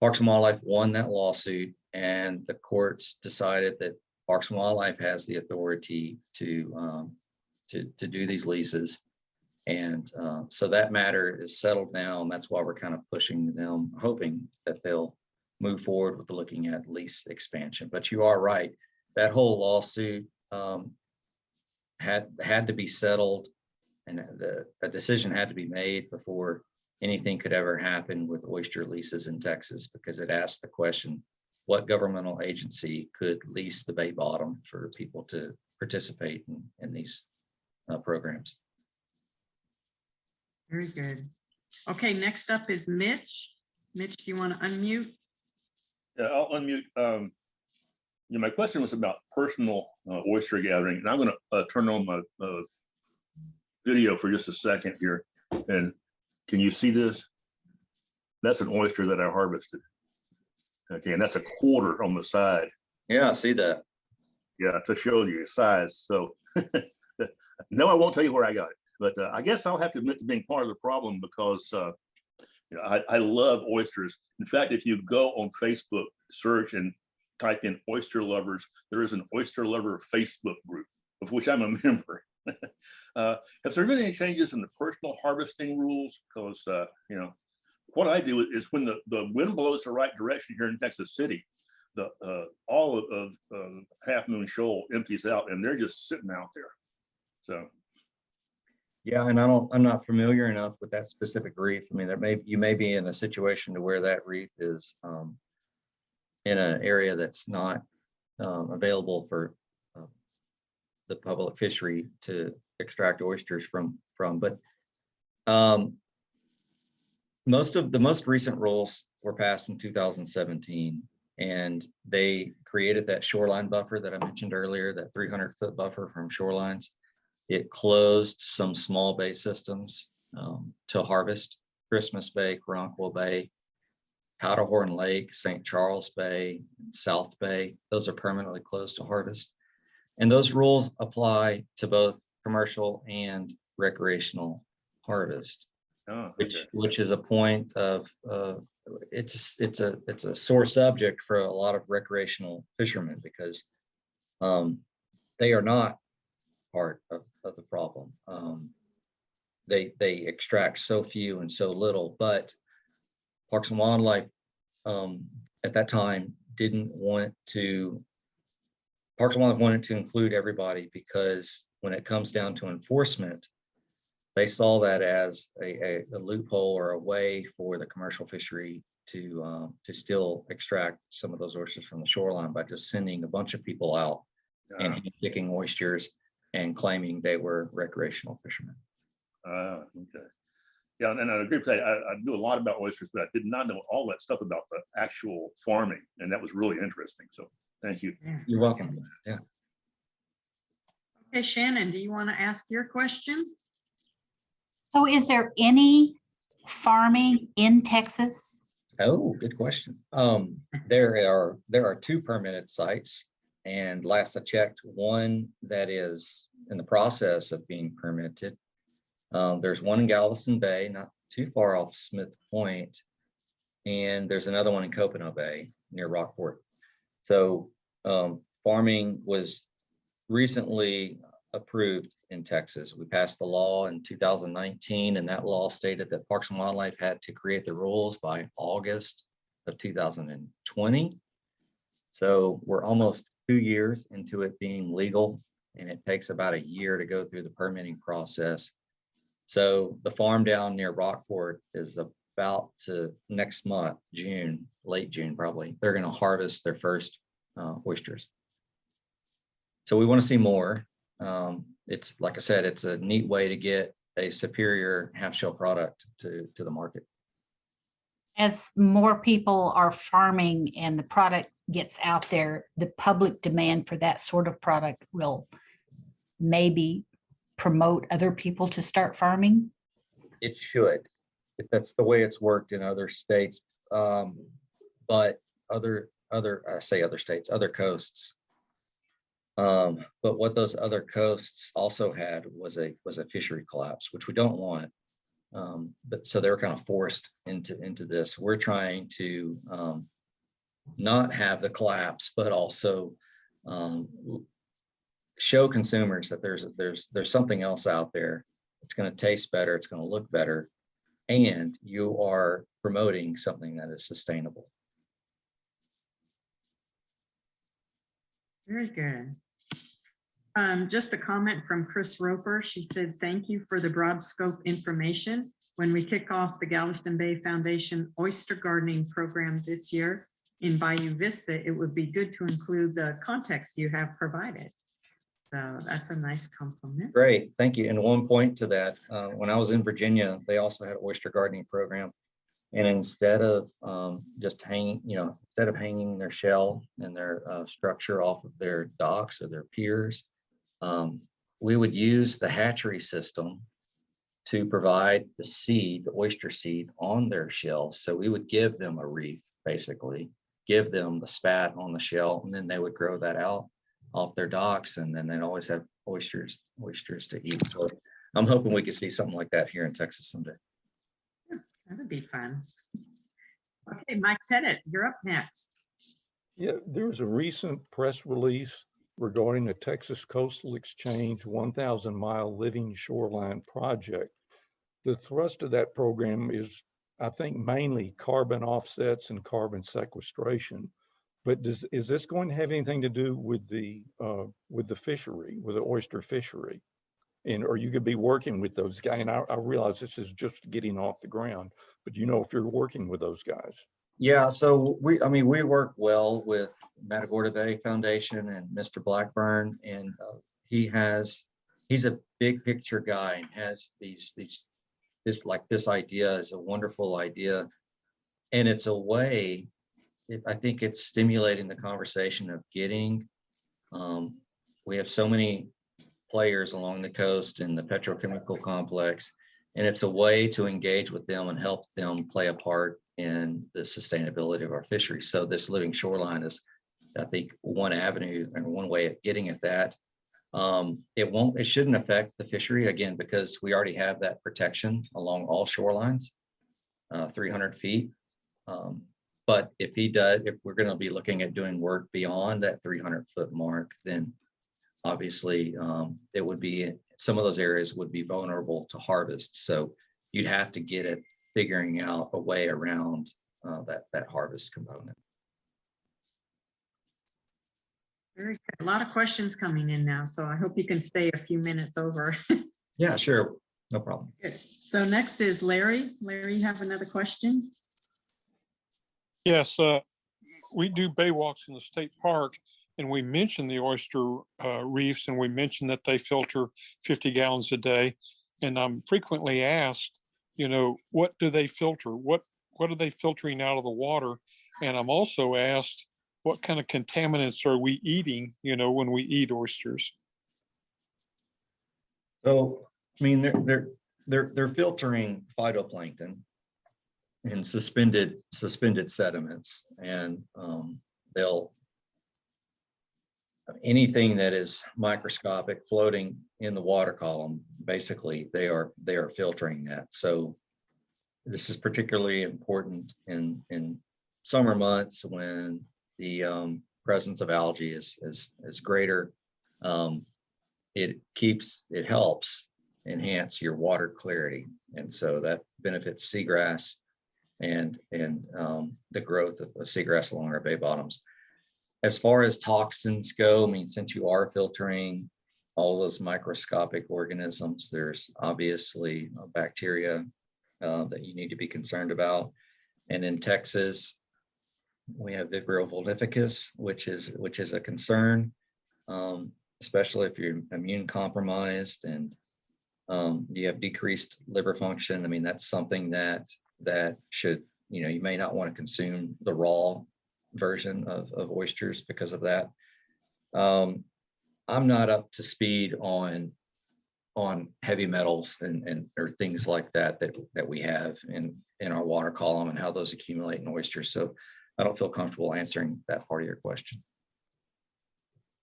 Parks and Wildlife won that lawsuit, and the courts decided that Parks and Wildlife has the authority to do these leases. And so that matter is settled now, and that's why we're kind of pushing them, hoping that they'll move forward with looking at lease expansion. But you are right, that whole lawsuit had to be settled, and a decision had to be made before anything could ever happen with oyster leases in Texas, because it asked the question, what governmental agency could lease the bay bottom for people to participate in these programs? Very good. Okay, next up is Mitch. Mitch, do you want to unmute? Yeah, I'll unmute. My question was about personal oyster gathering, and I'm going to turn on my video for just a second here. And can you see this? That's an oyster that I harvested. Okay, and that's a quarter on the side. Yeah, I see that. Yeah, to show you the size. So no, I won't tell you where I got it, but I guess I'll have to admit to being part of the problem, because I love oysters. In fact, if you go on Facebook, search and type in oyster lovers, there is an oyster lover Facebook group, of which I'm a member. Have there been any changes in the personal harvesting rules? Because what I do is when the wind blows the right direction here in Texas City, all of Half Moon Shoal empties out, and they're just sitting out there. So yeah, and I'm not familiar enough with that specific reef. I mean, you may be in a situation to where that reef is in an area that's not available for the public fishery to extract oysters from. But the most recent rules were passed in 2017, and they created that shoreline buffer that I mentioned earlier, that 300-foot buffer from shorelines. It closed some small bay systems to harvest: Christmas Bay, Karankawa Bay, Powderhorn Lake, St. Charles Bay, South Bay. Those are permanently closed to harvest. And those rules apply to both commercial and recreational harvest, which is a point of it's a sore subject for a lot of recreational fishermen, because they are not part of the problem. they extract so few and so little. But Parks and Wildlife at that time Parks and Wildlife wanted to include everybody, because when it comes down to enforcement, they saw that as a loophole or a way for the commercial fishery to still extract some of those oysters from the shoreline by just sending a bunch of people out and picking oysters and claiming they were recreational fishermen. Okay. Yeah, and I agree with that. I knew a lot about oysters, but I did not know all that stuff about the actual farming, and that was really interesting. So thank you. You're welcome. Yeah. Okay, Shannon, do you want to ask your question? So is there any farming in Texas? Oh, good question. There are 2 permitted sites, and last I checked, one that is in the process of being permitted. There's one in Galveston Bay, not too far off Smith Point, and there's another one in Copano Bay near Rockport. So farming was recently approved in Texas. We passed the law in 2019, and that law stated that Parks and Wildlife had to create the rules by August of 2020. So we're almost 2 years into it being legal, and it takes about a year to go through the permitting process. So the farm down near Rockport is about to next month, June, late June probably, they're going to harvest their first oysters. So we want to see more. It's like I said, it's a neat way to get a superior half shell product to the market. As more people are farming and the product gets out there, the public demand for that sort of product will maybe promote other people to start farming? It should. That's the way it's worked in other states. But other states, other coasts. But what those other coasts also had was a fishery collapse, which we don't want. But so they were kind of forced into this. We're trying to not have the collapse, but also show consumers that there's something else out there. It's going to taste better. It's going to look better, and you are promoting something that is sustainable. Very good. Just a comment from Chris Roper. She said, thank you for the broad scope information. When we kick off the Galveston Bay Foundation oyster gardening program this year in Bayou Vista, it would be good to include the context you have provided. So that's a nice compliment. Great, thank you. And one point to that, when I was in Virginia, they also had an oyster gardening program. And instead of just hanging, instead of hanging their shell and their structure off of their docks or their piers, we would use the hatchery system to provide the seed, the oyster seed, on their shells. So we would give them a reef, basically, give them the spat on the shell, and then they would grow that out off their docks, and then they'd always have oysters to eat. So I'm hoping we could see something like that here in Texas someday. That would be fun. Okay, Mike Pettit, you're up next. Yeah, there was a recent press release regarding the Texas Coastal Exchange 1,000-mile living shoreline project. The thrust of that program is, I think, mainly carbon offsets and carbon sequestration. But is this going to have anything to do with the fishery, with the oyster fishery? Or you could be working with those guys. And I realize this is just getting off the ground, but if you're working with those guys. Yeah, so we work well with Matagorda Bay Foundation and Mr. Blackburn, and he's a big picture guy and has this idea is a wonderful idea, and it's a way. I think it's stimulating the conversation of getting. We have so many players along the coast in the petrochemical complex, and it's a way to engage with them and help them play a part in the sustainability of our fishery. So this living shoreline is, I think, one avenue and one way of getting at that. It shouldn't affect the fishery, again, because we already have that protection along all shorelines, 300 feet. But if we're going to be looking at doing work beyond that 300-foot mark, then obviously it would be some of those areas would be vulnerable to harvest. So you'd have to get at figuring out a way around that harvest component. Very good. A lot of questions coming in now, so I hope you can stay a few minutes over. Yeah, sure. No problem. Good. So next is Larry. Larry, you have another question? Yes, we do bay walks in the state park, and we mentioned the oyster reefs, and we mentioned that they filter 50 gallons a day. And I'm frequently asked, what do they filter? What are they filtering out of the water? And I'm also asked, what kind of contaminants are we eating, when we eat oysters? So, I mean, they're filtering phytoplankton and suspended sediments, and they'll anything that is microscopic floating in the water column, basically they are filtering that. So this is particularly important in summer months when the presence of algae is greater. It helps enhance your water clarity, and so that benefits seagrass and the growth of seagrass along our bay bottoms. As far as toxins go, I mean, since you are filtering all those microscopic organisms, there's obviously bacteria that you need to be concerned about. And in Texas, we have Vibrio vulnificus, which is a concern, especially if you're immune compromised and you have decreased liver function. I mean, that's something that should, you may not want to consume the raw version of oysters because of that. I'm not up to speed on heavy metals and or things like that we have in our water column and how those accumulate in oysters. So I don't feel comfortable answering that part of your question.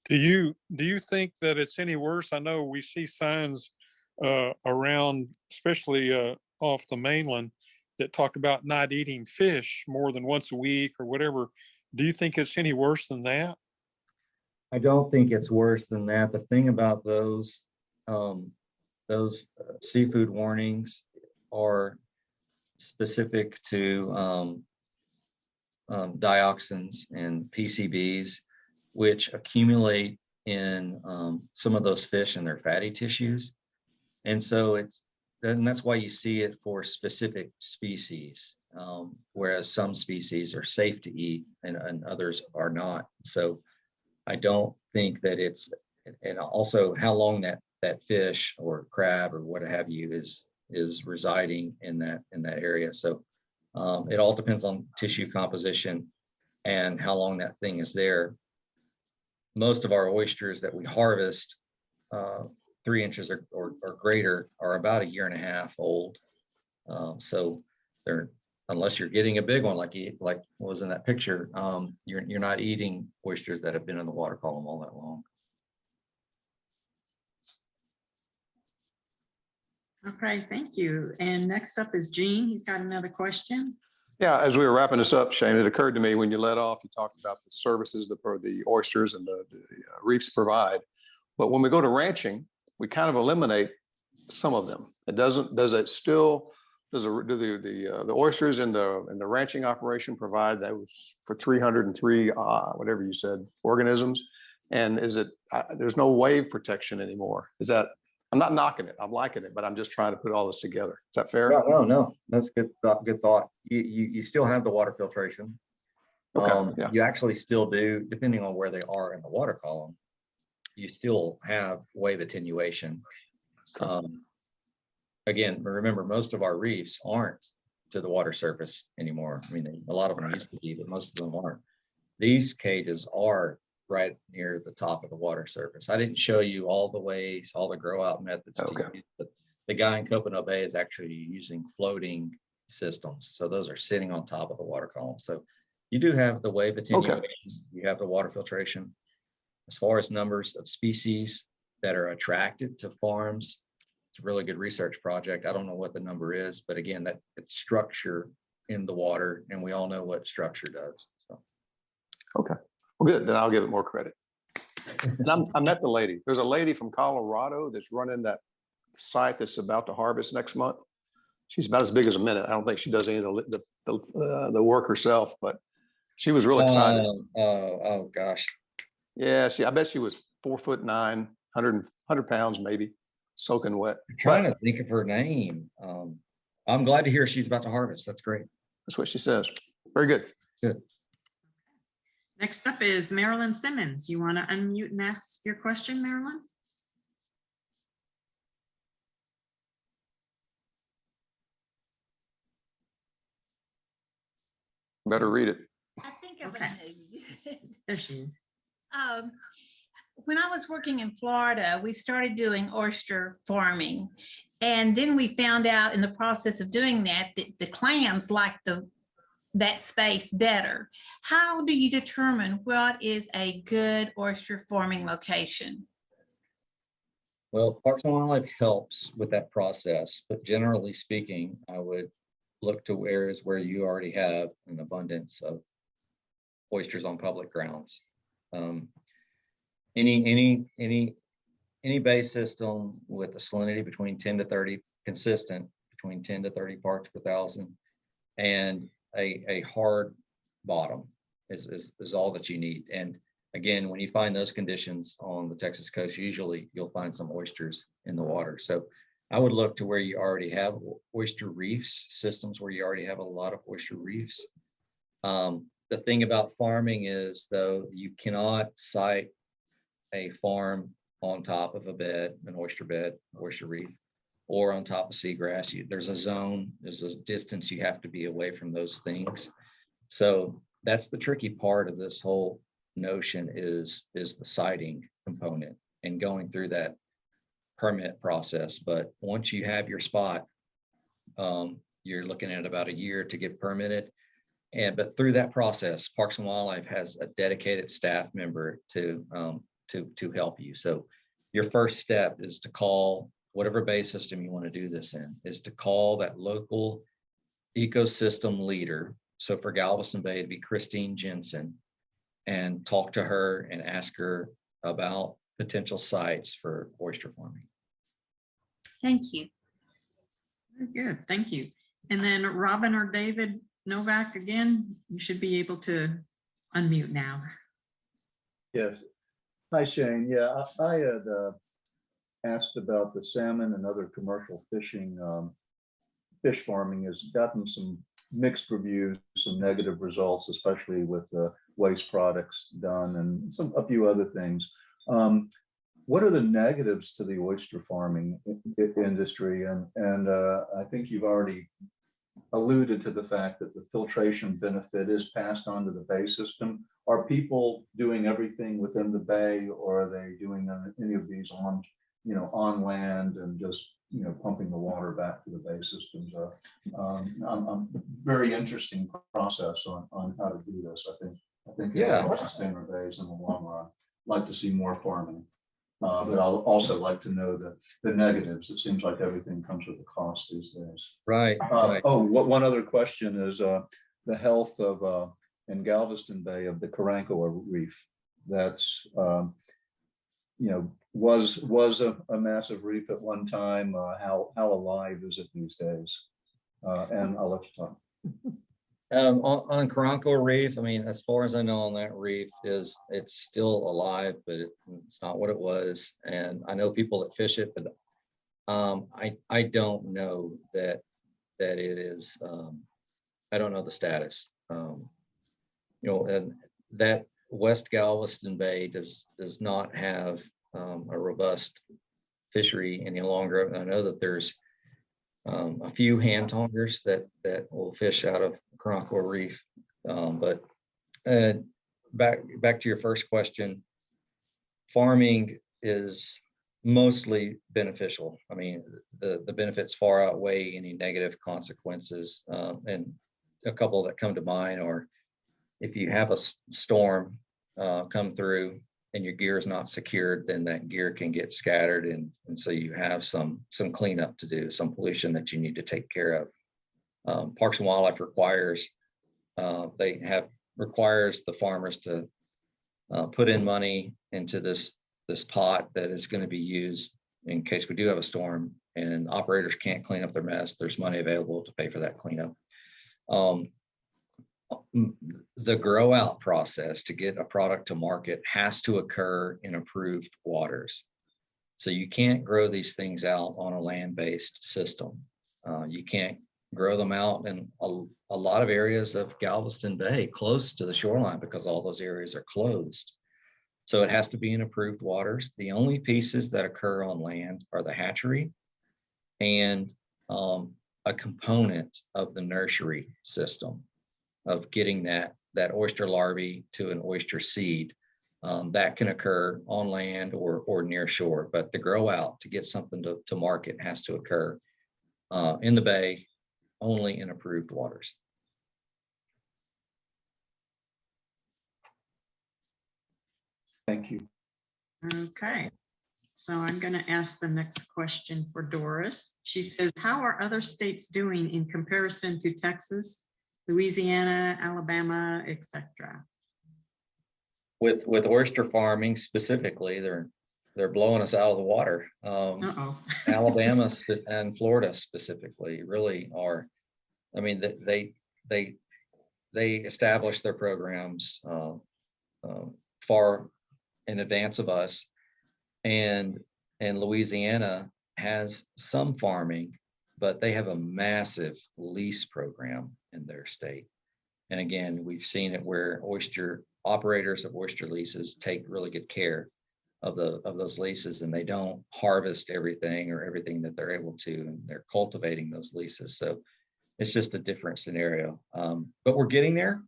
Do you think that it's any worse? I know we see signs around, especially off the mainland, that talk about not eating fish more than once a week or whatever. Do you think it's any worse than that? I don't think it's worse than that. The thing about those seafood warnings are specific to dioxins and PCBs, which accumulate in some of those fish in their fatty tissues. And so that's why you see it for specific species, whereas some species are safe to eat and others are not. So I don't think that and also how long that fish or crab or what have you is residing in that area. So it all depends on tissue composition and how long that thing is there. Most of our oysters that we harvest, 3 inches or greater, are about 1.5 years old. So they're, unless you're getting a big one like was in that picture, you're not eating oysters that have been in the water column all that long. Okay, thank you. And next up is Gene. He's got another question. Yeah, as we were wrapping this up, Shane, it occurred to me when you led off, you talked about the services that the oysters and the reefs provide. But when we go to ranching, we kind of eliminate some of them. Do the oysters in the ranching operation provide those for 303 whatever you said organisms? And there's no wave protection anymore? I'm not knocking it, I'm liking it, but I'm just trying to put all this together. Is that fair? No, that's good thought. You still have the water filtration. Okay. Yeah. You actually still do, depending on where they are in the water column, you still have wave attenuation. Again, remember, most of our reefs aren't to the water surface anymore. I mean, a lot of them used to be, but most of them aren't. These cages are right near the top of the water surface. I didn't show you all the ways, all the grow out methods to use, but the guy in Coconut Bay is actually using floating systems. So those are sitting on top of the water column. So you do have the wave attenuation, you have the water filtration. As far as numbers of species that are attracted to farms, it's a really good research project. I don't know what the number is, but again, it's structure in the water, and we all know what structure does. So. Okay, well, good. Then I'll give it more credit. And I met the lady. There's a lady from Colorado that's running that site that's about to harvest next month. She's about as big as a minute. I don't think she does any of the work herself, but she was real excited. Oh gosh. Yeah, I bet she was 4'9", 100 pounds maybe, soaking wet. I'm trying to think of her name. I'm glad to hear she's about to harvest. That's great. That's what she says. Very good. Good. Next up is Marilyn Simmons. You want to unmute and ask your question, Marilyn? Better read it. I think Okay. There she is. When I was working in Florida, we started doing oyster farming. And then we found out in the process of doing that, the clams like that space better. How do you determine what is a good oyster farming location? Well, Parks and Wildlife helps with that process, but generally speaking, I would look to areas where you already have an abundance of oysters on public grounds. Any bay system with a salinity between 10 to 30, consistent between 10 to 30 parts per thousand, and a hard bottom is all that you need. And again, when you find those conditions on the Texas coast, usually you'll find some oysters in the water. So I would look to where you already have oyster reefs, systems where you already have a lot of oyster reefs. The thing about farming is, though, you cannot site a farm on top of a bed, an oyster bed, oyster reef, or on top of seagrass. There's a zone, there's a distance you have to be away from those things. So that's the tricky part of this whole notion is the siting component and going through that permit process. But once you have your spot, you're looking at about a year to get permitted. But through that process, Parks and Wildlife has a dedicated staff member to help you. So your first step is to call whatever bay system you want to do this in, is to call that local ecosystem leader. So for Galveston Bay, it'd be Christine Jensen, and talk to her and ask her about potential sites for oyster farming. Thank you. Very good. Thank you. And then Robin or David Novak, again, you should be able to unmute now. Yes. Hi, Shane. Yeah, I had asked about the salmon and other commercial fishing. Fish farming has gotten some mixed reviews, some negative results, especially with the waste products done and a few other things. What are the negatives to the oyster farming industry? And I think you've already alluded to the fact that the filtration benefit is passed on to the bay system. Are people doing everything within the bay, or are they doing any of these on land and just pumping the water back to the bay systems? I'm very interesting process on how to do this. I think it helps sustain our bays in the long run. Like to see more farming, but I'll also like to know the negatives. It seems like everything comes with a cost these days. Right. One other question is the health of in Galveston Bay of the Karankawa Reef. That's was a massive reef at one time. How alive is it these days? And I'll let you talk. On Karankawa Reef, I mean, as far as I know on that reef, it's still alive, but it's not what it was. And I know people that fish it, but I don't know that it is. I don't know the status. And that West Galveston Bay does not have a robust fishery any longer. And I know that there's a few hand tongers that will fish out of Karankawa Reef. But back to your first question, farming is mostly beneficial. I mean, the benefits far outweigh any negative consequences. And a couple that come to mind are if you have a storm come through and your gear is not secured, then that gear can get scattered. And so you have some cleanup to do, some pollution that you need to take care of. Parks and Wildlife requires the farmers to put in money into this pot that is going to be used in case we do have a storm and operators can't clean up their mess. There's money available to pay for that cleanup. The grow out process to get a product to market has to occur in approved waters. So you can't grow these things out on a land-based system. You can't grow them out in a lot of areas of Galveston Bay close to the shoreline because all those areas are closed. So it has to be in approved waters. The only pieces that occur on land are the hatchery and a component of the nursery system of getting that oyster larvae to an oyster seed. That can occur on land or near shore, but the grow out to get something to market has to occur in the bay, only in approved waters. Thank you. Okay, so I'm going to ask the next question for Doris. She says, how are other states doing in comparison to Texas, Louisiana, Alabama, etc.? With oyster farming specifically, they're blowing us out of the water. Alabama and Florida specifically really are. I mean, they established their programs far in advance of us, and Louisiana has some farming, but they have a massive lease program in their state. And again, we've seen it where operators of oyster leases take really good care of those leases, and they don't harvest everything that they're able to, and they're cultivating those leases. So it's just a different scenario. But we're getting there.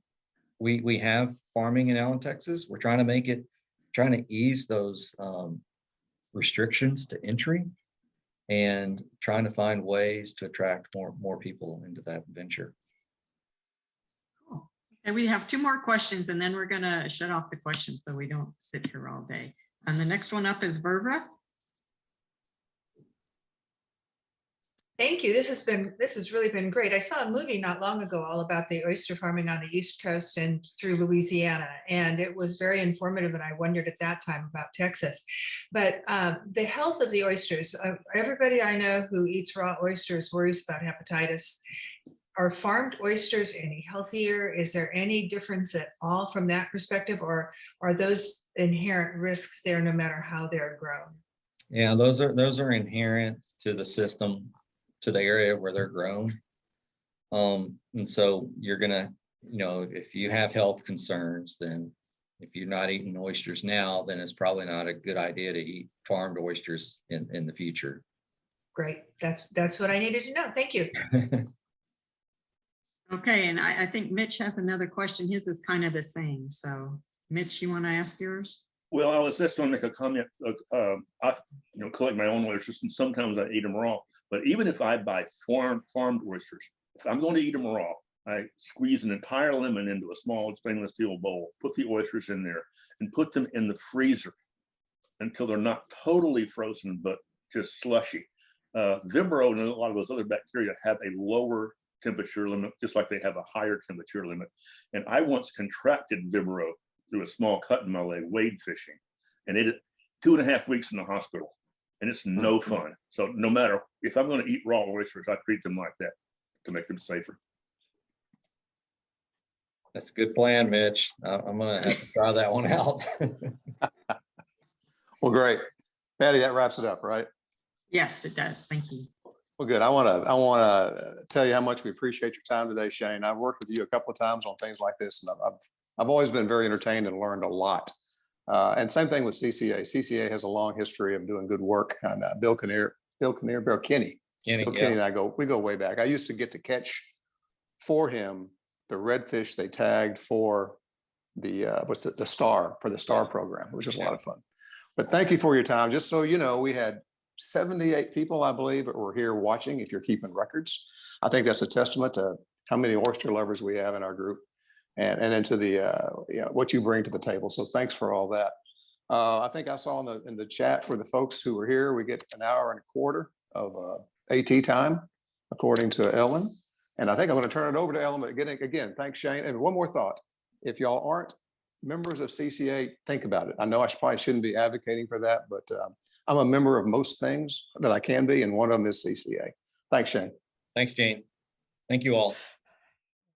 We have farming in Allen, Texas. We're trying to ease those restrictions to entry and trying to find ways to attract more people into that venture. Cool. And we have two more questions, and then we're going to shut off the questions so we don't sit here all day. And the next one up is Verva. Thank you. This has really been great. I saw a movie not long ago all about the oyster farming on the East Coast and through Louisiana, and it was very informative. And I wondered at that time about Texas, but the health of the oysters. Everybody I know who eats raw oysters worries about hepatitis. Are farmed oysters any healthier? Is there any difference at all from that perspective, or are those inherent risks there no matter how they're grown? Yeah, those are inherent to the system, to the area where they're grown. And so you're gonna, if you have health concerns, then if you're not eating oysters now, then it's probably not a good idea to eat farmed oysters in the future. Great, that's what I needed to know. Thank you. Okay, and I think Mitch has another question. His is kind of the same. So Mitch, you want to ask yours? Well, I was just going to make a comment. I collect my own oysters, and sometimes I eat them raw. But even if I buy farmed oysters, if I'm going to eat them raw, I squeeze an entire lemon into a small stainless steel bowl, put the oysters in there, and put them in the freezer until they're not totally frozen, but just slushy. Vibrio and a lot of those other bacteria have a lower temperature limit, just like they have a higher temperature limit. And I once contracted Vibrio through a small cut in my leg, wade fishing, and it 2.5 weeks in the hospital, and it's no fun. So no matter if I'm going to eat raw oysters, I treat them like that to make them safer. That's a good plan, Mitch. I'm going to have to try that one out. Well, great. Patty, that wraps it up, right? Yes, it does. Thank you. Well, good. I want to tell you how much we appreciate your time today, Shane. I've worked with you a couple of times on things like this, and I've always been very entertained and learned a lot. And same thing with CCA. CCA has a long history of doing good work. And Bill Kenny, and I we go way back. I used to get to catch for him the redfish they tagged for the the star program, which was a lot of fun. But thank you for your time. Just so you know, we had 78 people, I believe, that were here watching. If you're keeping records, I think that's a testament to how many oyster lovers we have in our group, and into the what you bring to the table. So thanks for all that. I think I saw in the chat for the folks who were here, we get 1.25 hours of AT time, according to Ellen. And I think I'm going to turn it over to Ellen. But again, thanks, Shane. And one more thought: if y'all aren't members of CCA, think about it. I know I probably shouldn't be advocating for that, but I'm a member of most things that I can be, and one of them is CCA. Thanks, Shane. Thanks, Jane. Thank you all.